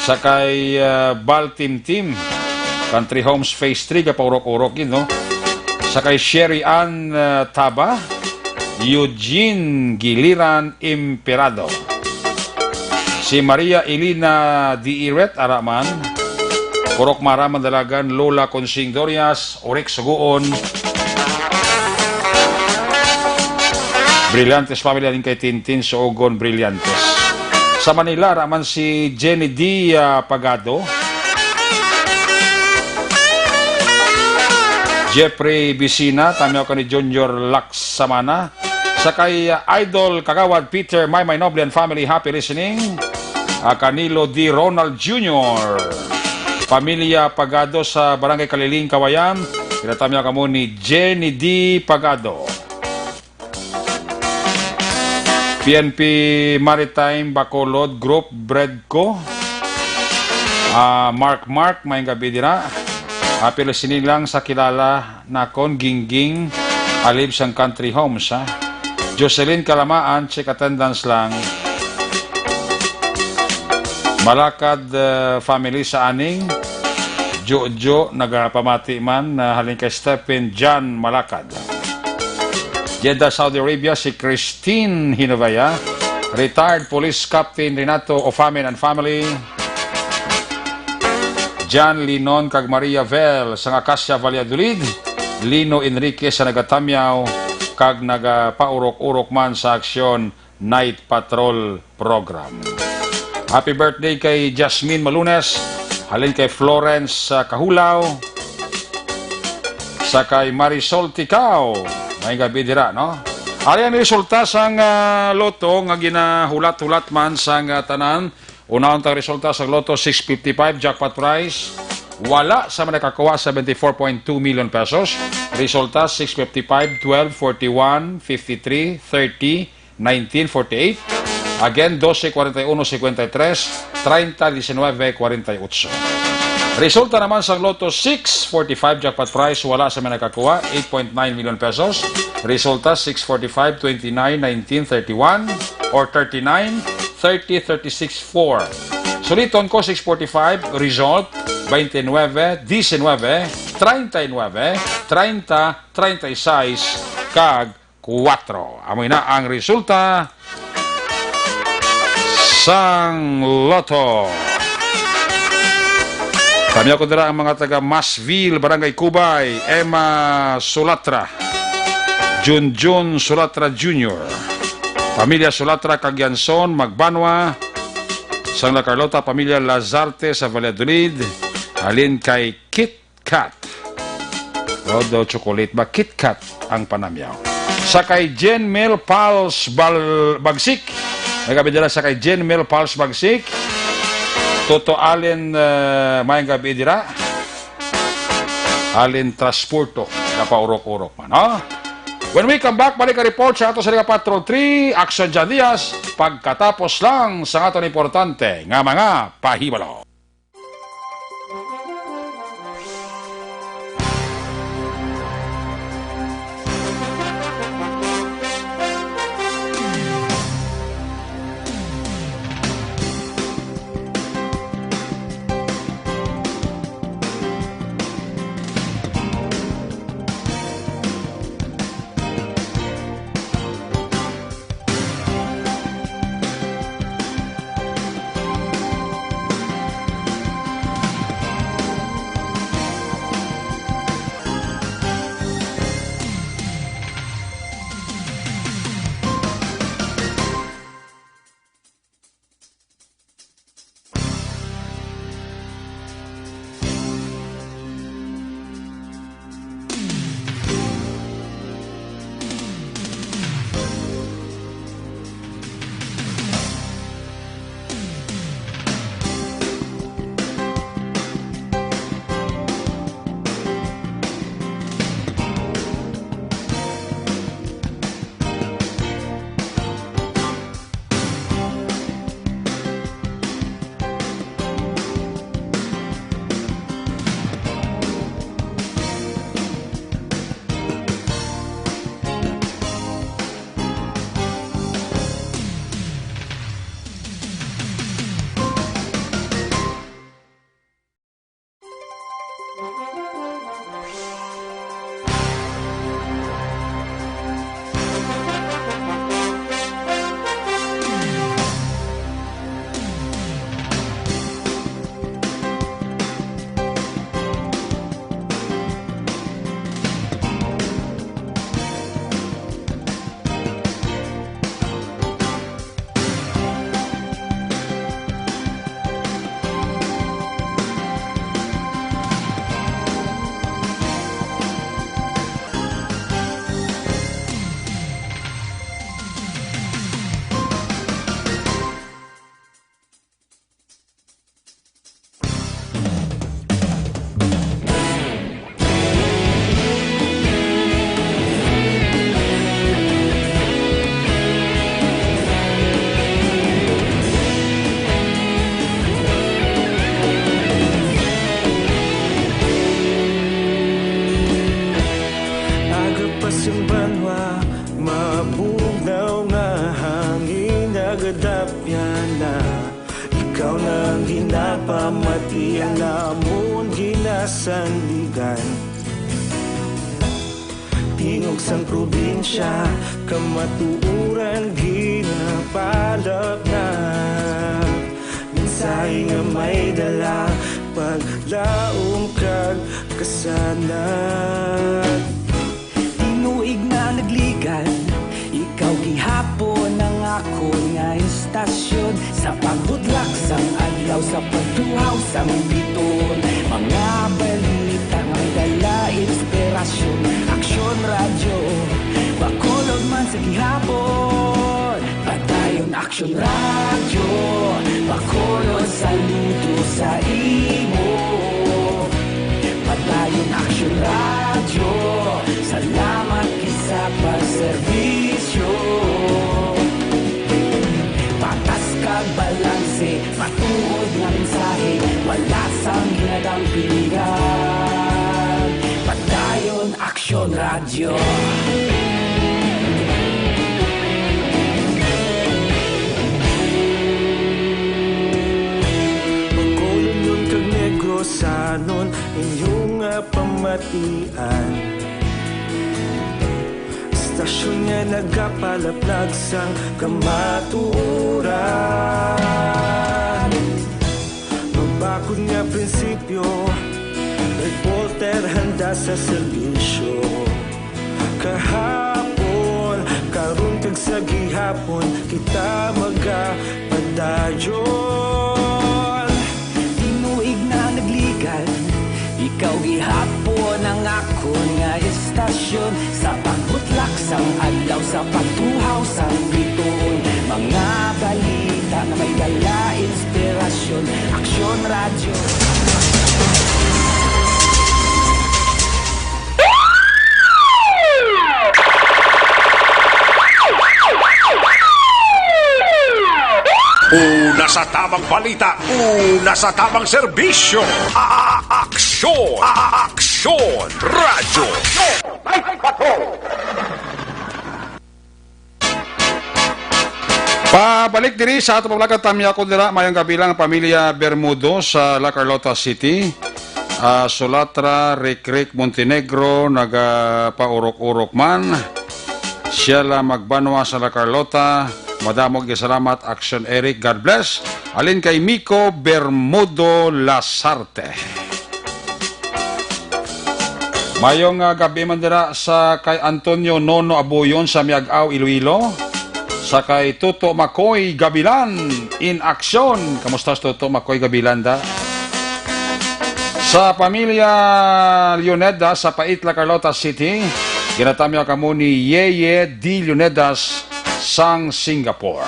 sa kay Baltim Team Country Homes Phase 3 kapaurok-urok yun, no? Sa kay Sherry Ann Taba, Eugene Giliran Imperado, si Maria Elina Diiret Araman, Purok Maraman Dalagan, Lola Consing Dorias, Orik Suguon, Brillantes Family din kay Tintin Soogon Brillantes. Sa Manila, raman si Jenny D. Pagado, Jeffrey Bisina, tamiyaw ka ni Junior Laksamana, sa kay Idol Kagawad Peter Maymay Noble and Family, happy listening. Canilo D. Ronald Jr., Pamilya Pagado sa Barangay Kaliling, Kawayan, pinatamyaw ka mo ni Jenny D. Pagado. PNP Maritime Bacolod Group Bredco, Mark may gabi dira. Happy listening lang sa kilala na kon Gingging Alib sang Country Homes, ha. Jocelyn Kalamaan, check attendance lang. Malakad family sa aning Jojo nagapamati man na halin kay Stephen John Malakad. Jeddah, Saudi Arabia, si Christine Hinovaya, retired Police Captain Renato Ofamin and family. John Linon kag Maria Vel sa Acacia Valladolid, Lino Enrique sa nagatamyaw kag nagapaurok-urok man sa aksyon Night Patrol Program. Happy birthday kay Jasmine Malunes, halin kay Florence Kahulaw, sa kay Marisol Ticao, may gabi dira, no? Ari ang resulta sang loto nga ginahulat-hulat man sang tanan. Unahon tang resulta sa loto 655 jackpot prize. Wala sa manakakuha 74.2 million pesos. Resulta 655, 12, 41, 53, 30, 19, 48. Again, 12, 41, 53, 30, 19, 48. Resulta naman sa loto 645 jackpot prize. Wala sa manakakuha 8.9 million pesos. Resulta 645, 29, 19, 31, or 39, 30, 36, 4. Suliton ko 645, result 29, 19, 39, 30, 36, kag 4. Amoy na ang resulta sang loto. Kami ako dira ang mga taga Masville, Barangay Cubay, Emma Sulatra, Junjun Sulatra Jr., Pamilya Sulatra Cagyanson, Magbanwa, sang La Carlota, Pamilya Lazarte sa Valladolid, halin kay Kit Kat. Rodo chocolate ba? Kit Kat ang panamyaw. Sa kay Jen Mel Pals Bagsik, may gabi dira sa kay Jen Mel Pals Bagsik, Toto Allen may gabi dira, Allen Transporto, napaurok-urok man, no? When we come back, balik ka report sa ato sa Liga Patrol 3, Action Jan Diaz, pagkatapos lang sa ato importante nga mga pahibalo. kopya na ikaw nang ginapamati ang namon ginasandigan. Tingog sang probinsya, kamatuuran ginapalap na. Minsay nga may dala, paglaom kag kasanat. Tinuig na nagligan, ikaw gihapon ang ako nga istasyon. Sa pagbudlak sang adlaw, sa pagtuhaw sang biton. Mga balita may dala inspirasyon. Aksyon radyo, bakulog man sa gihapon. Patayon aksyon radyo, bakulog saludo sa imo. Patayon aksyon radyo, salamat kisa pagserbisyo. Patas kag balanse, matuod nga mensahe, wala sang ginadang pilihan. Patayon aksyon radyo. Magkulunyon kag negosanon, inyong pamatian. Istasyon nga nagapalaplag sang kamatuuran. Mabakod nga prinsipyo, reporter handa sa serbisyo. Kahapon, karon kag sa gihapon, kita magapadayon. Tinuig na nagligan, ikaw gihapon ang ako nga istasyon. Sa pagbutlak sang adlaw, sa pagtuhaw sang biton. Mga balita na may dala inspirasyon. Aksyon radyo. Una sa tamang balita, una sa tamang serbisyo. Aksyon! Aksyon! Radyo! Night Patrol! Pabalik diri sa ato paglakat tamya ko dira mayong kabilang pamilya Bermudo sa La Carlota City. Solatra Rick Montenegro nagapaurok-urok man. Siya la magbanwa sa La Carlota. Madamog salamat Action Eric. God bless. Alin kay Miko Bermudo Lasarte. Mayong gabi man dira sa kay Antonio Nono Abuyon sa Miagaw, Iloilo. Sa kay Tuto Makoy Gabilan in action. Kamusta Tuto Makoy Gabilan da? Sa pamilya Leonedas sa Paitla, Carlota City, ginatamyo kamo ni Yeye D. Leonedas sang Singapore.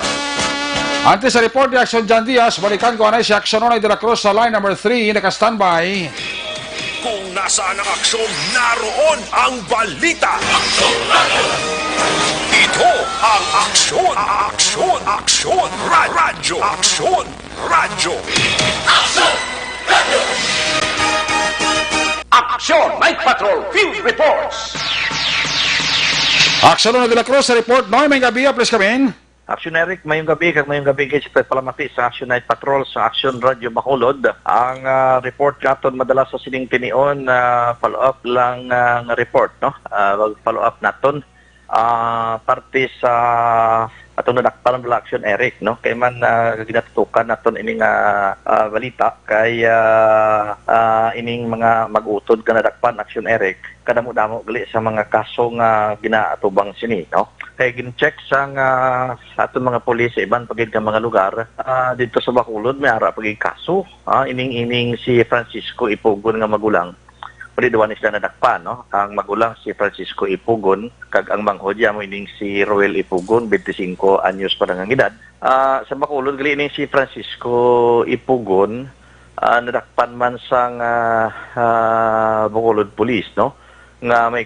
Antes sa report ni Action Jan Diaz, balikan ko anay si Action Onay de la Cruz sa line number 3, naka-standby. Kung nasaan ang aksyon, naroon ang balita. Ito ang aksyon, aksyon, aksyon, radyo, aksyon, radyo. Aksyon, radyo. Aksyon, Night Patrol, Field Reports. Action Onay de la Cruz sa report. Noy, may gabi, please come in. Action Eric, mayong gabi kay si Fred Palamati sa Action Night Patrol sa Action Radio Bacolod. Ang report katon madalas sa sining tinion, follow-up lang ng report, no? Follow-up naton. Parte sa atong nadakpan ng Action Eric, no? Kay man ginatutukan naton ining balita kay ining mga mag-utod ka nadakpan Action Eric kadamo-damo gali sa mga kaso nga ginaatubang sini, no? Kaya gin-check sang aton mga pulis sa iban pagid ka mga lugar dito sa Bacolod may ara pagid kaso ining si Francisco Ipugon nga magulang. Pwede duwan sila nadakpan, no? Ang magulang si Francisco Ipugon kag ang manghodya mo ining si Roel Ipugon 25 anyos pa lang ang edad. Sa Bacolod gali ining si Francisco Ipugon nadakpan man sang Bacolod Police, no? Nga may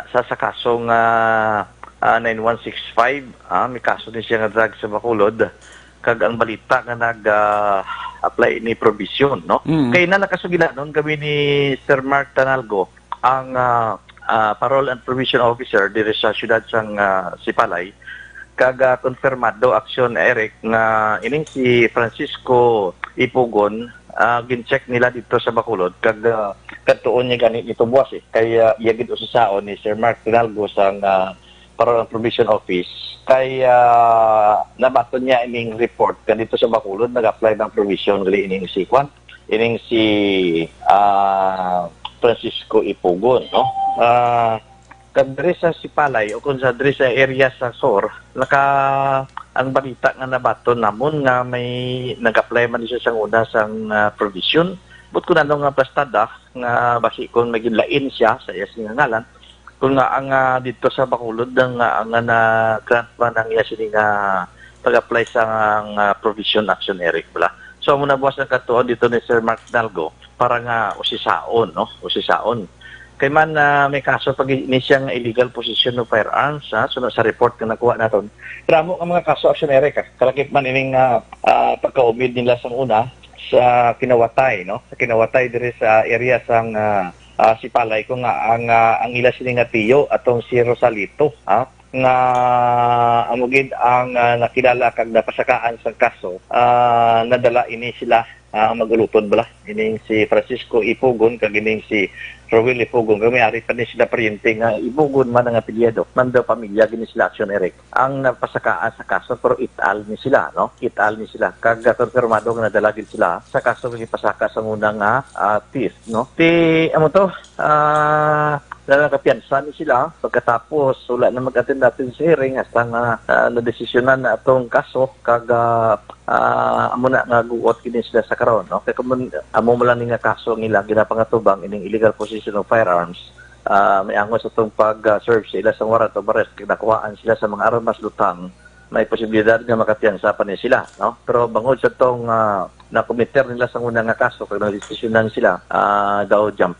sa kaso nga 9165, may kaso din siya nga drug sa Bacolod kag ang balita nga nag-apply ni provision, no? Kay na nakasugilanon kami ni Sir Mark Tanalgo, ang Parole and Provision Officer diri sa siyudad sang Sipalay, kag konfirmado aksyon Eric nga ining si Francisco Ipugon gin-check nila dito sa Bacolod kag katuon niya gani dito buwas kaya iya gid usasaon ni Sir Mark Tinalgo sang para provision office kaya nabaton niya ining report kanito sa Bacolod nag-apply ng provision gali ining si Juan ining si Francisco Ipugon no kadre sa Sipalay o kung sa dre sa area sa SOR ang balita nga nabaton namon nga may nag-apply man siya sang una sang provision but kung ano nga plastada nga basi kung maging lain siya sa iya nga ngalan kung nga ang dito sa Bacolod ang na grant man ang iya nga pag-apply sa provision action Eric bala so muna buwas ng katuon dito ni Sir Mark Nalgo para nga usisaon kay man may kaso pag inisiyang illegal possession of firearms sunod sa report na nakuha naton dramo ang mga kaso action Eric kalakip man ining pagkaumid nila sang una sa Kinawatay no sa Kinawatay dire sa area sang Sipalay ko nga ang ila sini nga tiyo atong si Rosalito nga amugid ang nakilala kag napasakaan sa kaso nadala ini sila magulupon bala ining si Francisco Ipugon kag ining si Rowel Ipugon kami ari pa ni sila paryente nga Ipugon man ang apelyido man daw pamilya gini sila action Eric ang napasakaan sa kaso pero ital ni sila kag konfirmado nga nadala gid sila sa kaso nga ipasaka sa unang thief no ti amo to nakapiyansa ni sila pagkatapos wala na mag-attend natin sa hearing hasta nga na-desisyonan na atong kaso kag amo na nga guot kini sila sa karon no kay kung amo mo lang nga kaso ang ila ginapangatubang ining illegal possession of firearms may angos atong pag-serve sa ila sa warrant of arrest kay nakuhaan sila sa mga armas lutang may posibilidad nga makapiyansa pa ni sila no pero bangod sa tong na-committer nila sa unang nga kaso kag na-desisyonan sila daw jump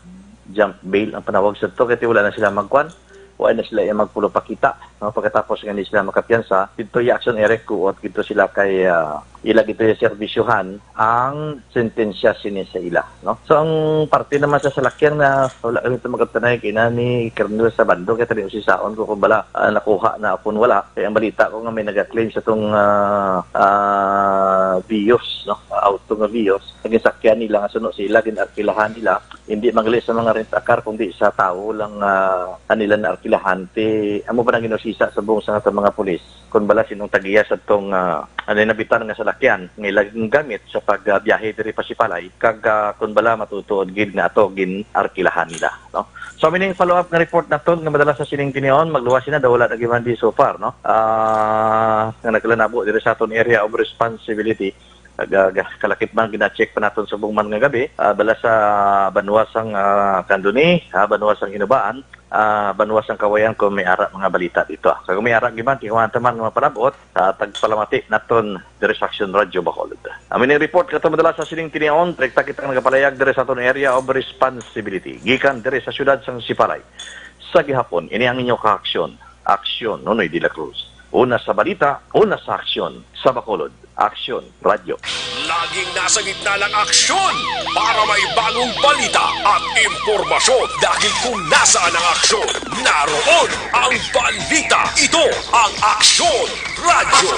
bail ang panawag sa to kasi wala na sila magkwan wala na sila yung magpulo pakita no? Pagkatapos nga sila makapiyansa dito yung action Eric kuot dito sila kay ila dito yung servisyohan ang sentensya sini sa ila no so ang parte naman sa salakyan na wala kami ito magkatanay kina ni Colonel Sabando kaya tayo si Saon ko kung bala nakuha na upon wala kaya ang balita ko nga may nag-claim sa itong Vios no auto nga Vios naging sakyan nila nga sunod sila ginarkilahan nila hindi magalis sa mga rent-a-car kundi sa tao lang nila na arkilahan amo pa nang ginosisa sa buong sa mga pulis kung bala sinong tagiya sa itong nabitan nga salakyan nga ilaging gamit sa pagbiyahe diri pa Sipalay kag kung bala matutuod gid nga ato gin arkilahan nila no so mining follow up nga report naton nga madala sa sining tinion magluwas na daw wala nagimandi so far no nga naglanabo diri sa aton area of responsibility kalakip man gina-check pa naton sa bungman nga gabi bala sa Banwasang Kanduni Banwasang Hinubaan Banwasang Kawayan kung may ara mga balita dito kung may ara giman kinuha taman mga panabot tagpalamati naton dire sa Action Radio Bacolod amin report kato madala sa sining tinion direkta kita nagapalayag dire sa aton area of responsibility gikan dire sa syudad sang Sipalay sa gihapon ini ang inyo ka-aksyon Nonoy de la Cruz una sa balita una sa aksyon sa Bacolod Action Radio. Laging nasa gitna ng aksyon para may bagong balita at impormasyon dahil kung nasaan ang aksyon, naroon ang balita. Ito ang Aksyon Radio.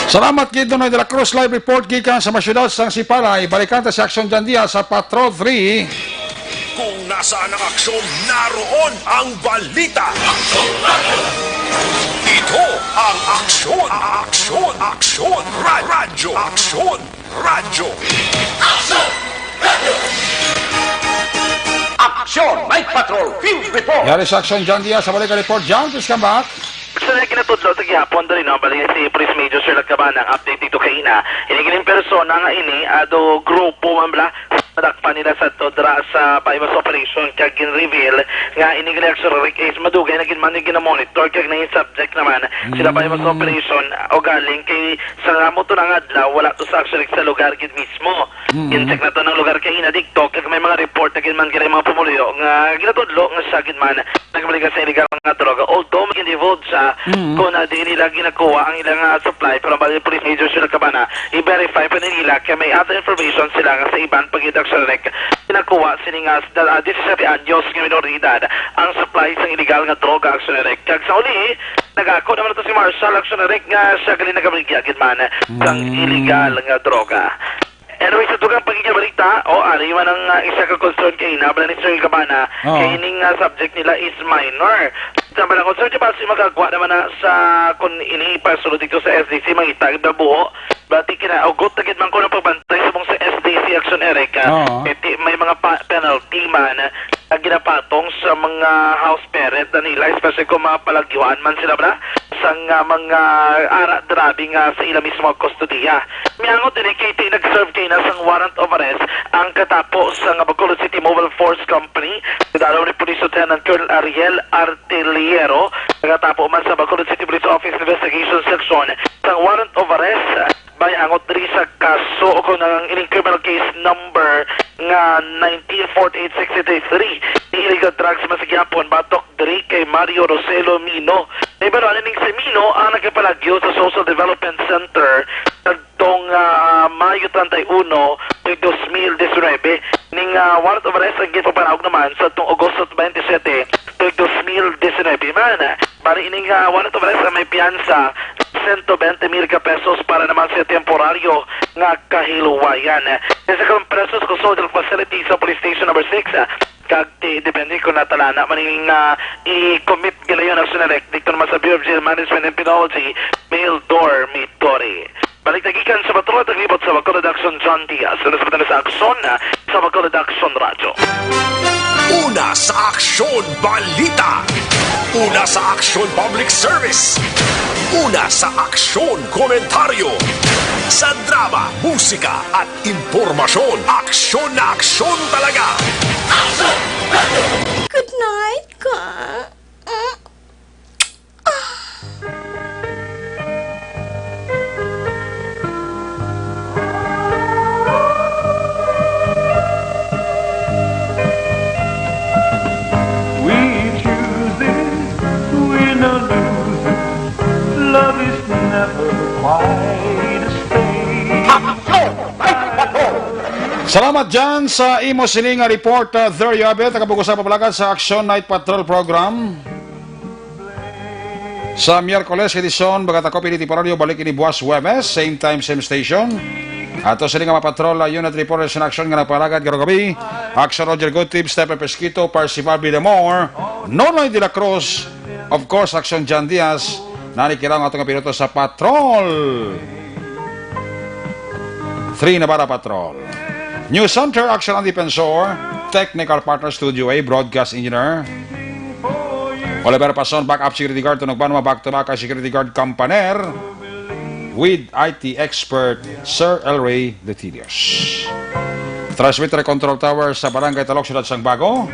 Salamat kay Nonoy de la Cruz live report gikan sa masyudad sang Sipalay balikan ta si Action Jandia sa Patrol 3 Kung nasaan ang aksyon, naroon ang balita. Ito ang Aksyon Radio. Aksyon Radio. Aksyon! Night Patrol! Field Report! Yari sa Action Jandia sa balikan report John please come back. Sa kinatudlo sa gihapon dali no bali si Police Major Sir Lagcabanang update dito kay ina inigiling persona nga ini ado grupo man bla nadakpan nila sa todra sa bypass operation kag gin-reveal nga inigiling exorric case madugay na ginman gina-monitor kag na yung subject naman sila bypass operation o galing kay sa moto ng adlaw wala to sa actually sa lugar gid mismo insek na to ng lugar kay ina dikto kag may mga report na ginman kay mga pumuluyo nga ginatudlo nga sa ginman nagbalik sa illegal nga droga although mag-involved sa kung na di nila ginakuha ang ilang supply pero bali Police Major Sir Lagcabana i-verify pa nila kaya may other information sila nga sa ibang pagkita Action Rec pinakuha sining 17 anyos nga minoridad ang supply sa illegal nga droga Action Rec. Kag sa uli nagako naman ito si Marshall Action Rec nga siya gali nagabrigyan man sang illegal nga droga. Anyway, sa dugang pagiging balita, ari man ang isa ka concern kay Nabla ni Sir Cabana, kay ining subject nila is minor. Sa mga concern ba si magagawa naman na sa kung ini pasulod dito sa SDC, mangitag na buo, bati kinaugot na man ko ng pagbantay sa mong sa SDC Action Eric, may mga penalty man na ginapatong sa mga house parent na nila, especially kung mapalagyuan man sila ba sa mga ara-drabing sa ila mismo kustodiya. Miyangot din kay nag-serve kay na sang warrant of arrest ang katapos sa Bacolod City Mobile Force Company, dalaw ni Police Lieutenant Colonel Ariel Artillero, nagatapo man sa Bacolod City Police Office Investigation Section sang warrant of arrest by angot diri sa kaso o kung nang ining criminal case number nga 1948-63 illegal drugs masigyapon batok diri kay Mario Roselo Mino. Ibero aning si Mino ang nagpalagyo sa Social Development Center kadtong Mayo 31, 2019 ning warrant of arrest ang gipapanawag naman sa tong Agosto 27, 2019 man. Bari ining warrant of arrest may piyansa 120,000 pesos para naman sa temporaryo nga kahiluwayan. Sa compresos ko social facility sa police station number 6, kagti depende kung natalana maning i-commit gilayon ang sunelect dito naman sa Bureau of Jail Management and Penology, mail dormitory. Balik nagikan sa Bacolod, naglibot sa Bacolod Action John Diaz. Sa Action sa Bacolod Action Radio. Una sa Aksyon Balita. Una sa Aksyon Public Service. Una sa Aksyon Komentaryo. Sa drama, musika at impormasyon. Aksyon na aksyon talaga. Good night, ka. Love is never quite a state. Salamat dyan sa imo sininga report. There you have it. Nakabukusa papalagan sa Action Night Patrol Program. Sa Miyerkules edisyon, bagata ko pinitiporaryo, balik ini buwas Webes, same time, same station. Ato sininga mapatrol, unit reporters in action nga napalagad, garo gabi. Action Roger Goodtip, Stephen Pesquito, Parcival Bidamore, Norloy de la Cruz, of course, Action John Diaz, nanikirang atong piloto sa Patrol 3 Navarra Patrol. News Center, Action and Defensor, Technical Partner Studio A, Broadcast Engineer Oliver Pason, Backup Security Guard, Tunog Banwa, Back to Back Security Guard Campaner, with IT Expert Sir El Ray Letilios. Transmitter Control Tower sa Barangay Talok, Ciudad Sangbago,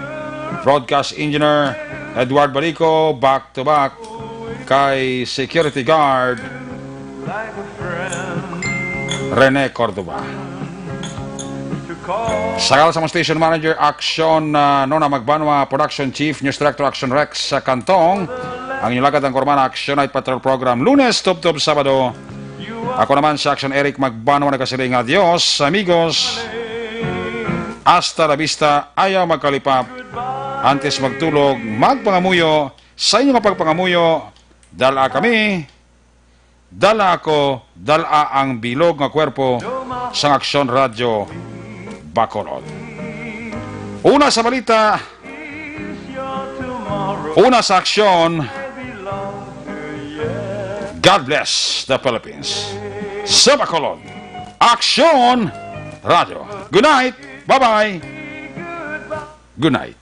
Broadcast Engineer Edward Barico, Back to Back kay Security Guard Rene Cordova. Sakal sa Station Manager Action Nona Magbanwa, Production Chief News Director Action Rex sa Kantong. Ang inyong lagad ang Kormana Action Night Patrol Program Lunes, Tub-Tub, Sabado. Ako naman si Action Eric Magbanwa, nagkasiling adios amigos, hasta la vista, ayaw magkalipap, antes magtulog, magpangamuyo. Sa inyong pagpangamuyo, dala kami, dala ako, dala ang bilog nga kwerpo sa Action Radio Bacolod. Una sa balita, una sa aksyon, God bless the Philippines. Sa Bacolod, Action Radio. Good night, bye-bye. Good night.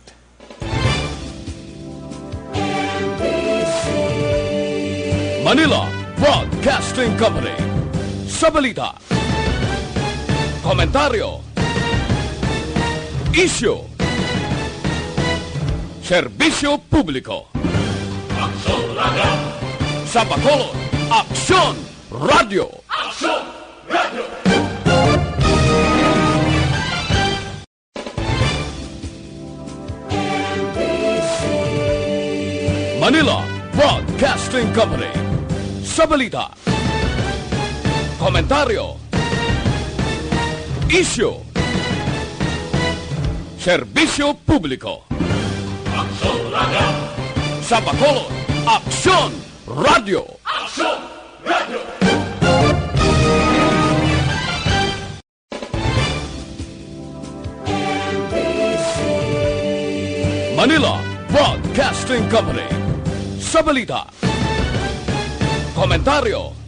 Manila Broadcasting Company. Sa balita, komentaryo, isyu, serbisyo publiko. Aksyon Radio. Sa Bacolod, Aksyon Radio. Aksyon Radio. Manila Broadcasting Company. Sa balita, komentaryo, isyu, Serbisyo Publiko. Sa Bacolod, Aksyon Radio. Manila Broadcasting Company. Sa balita, komentaryo,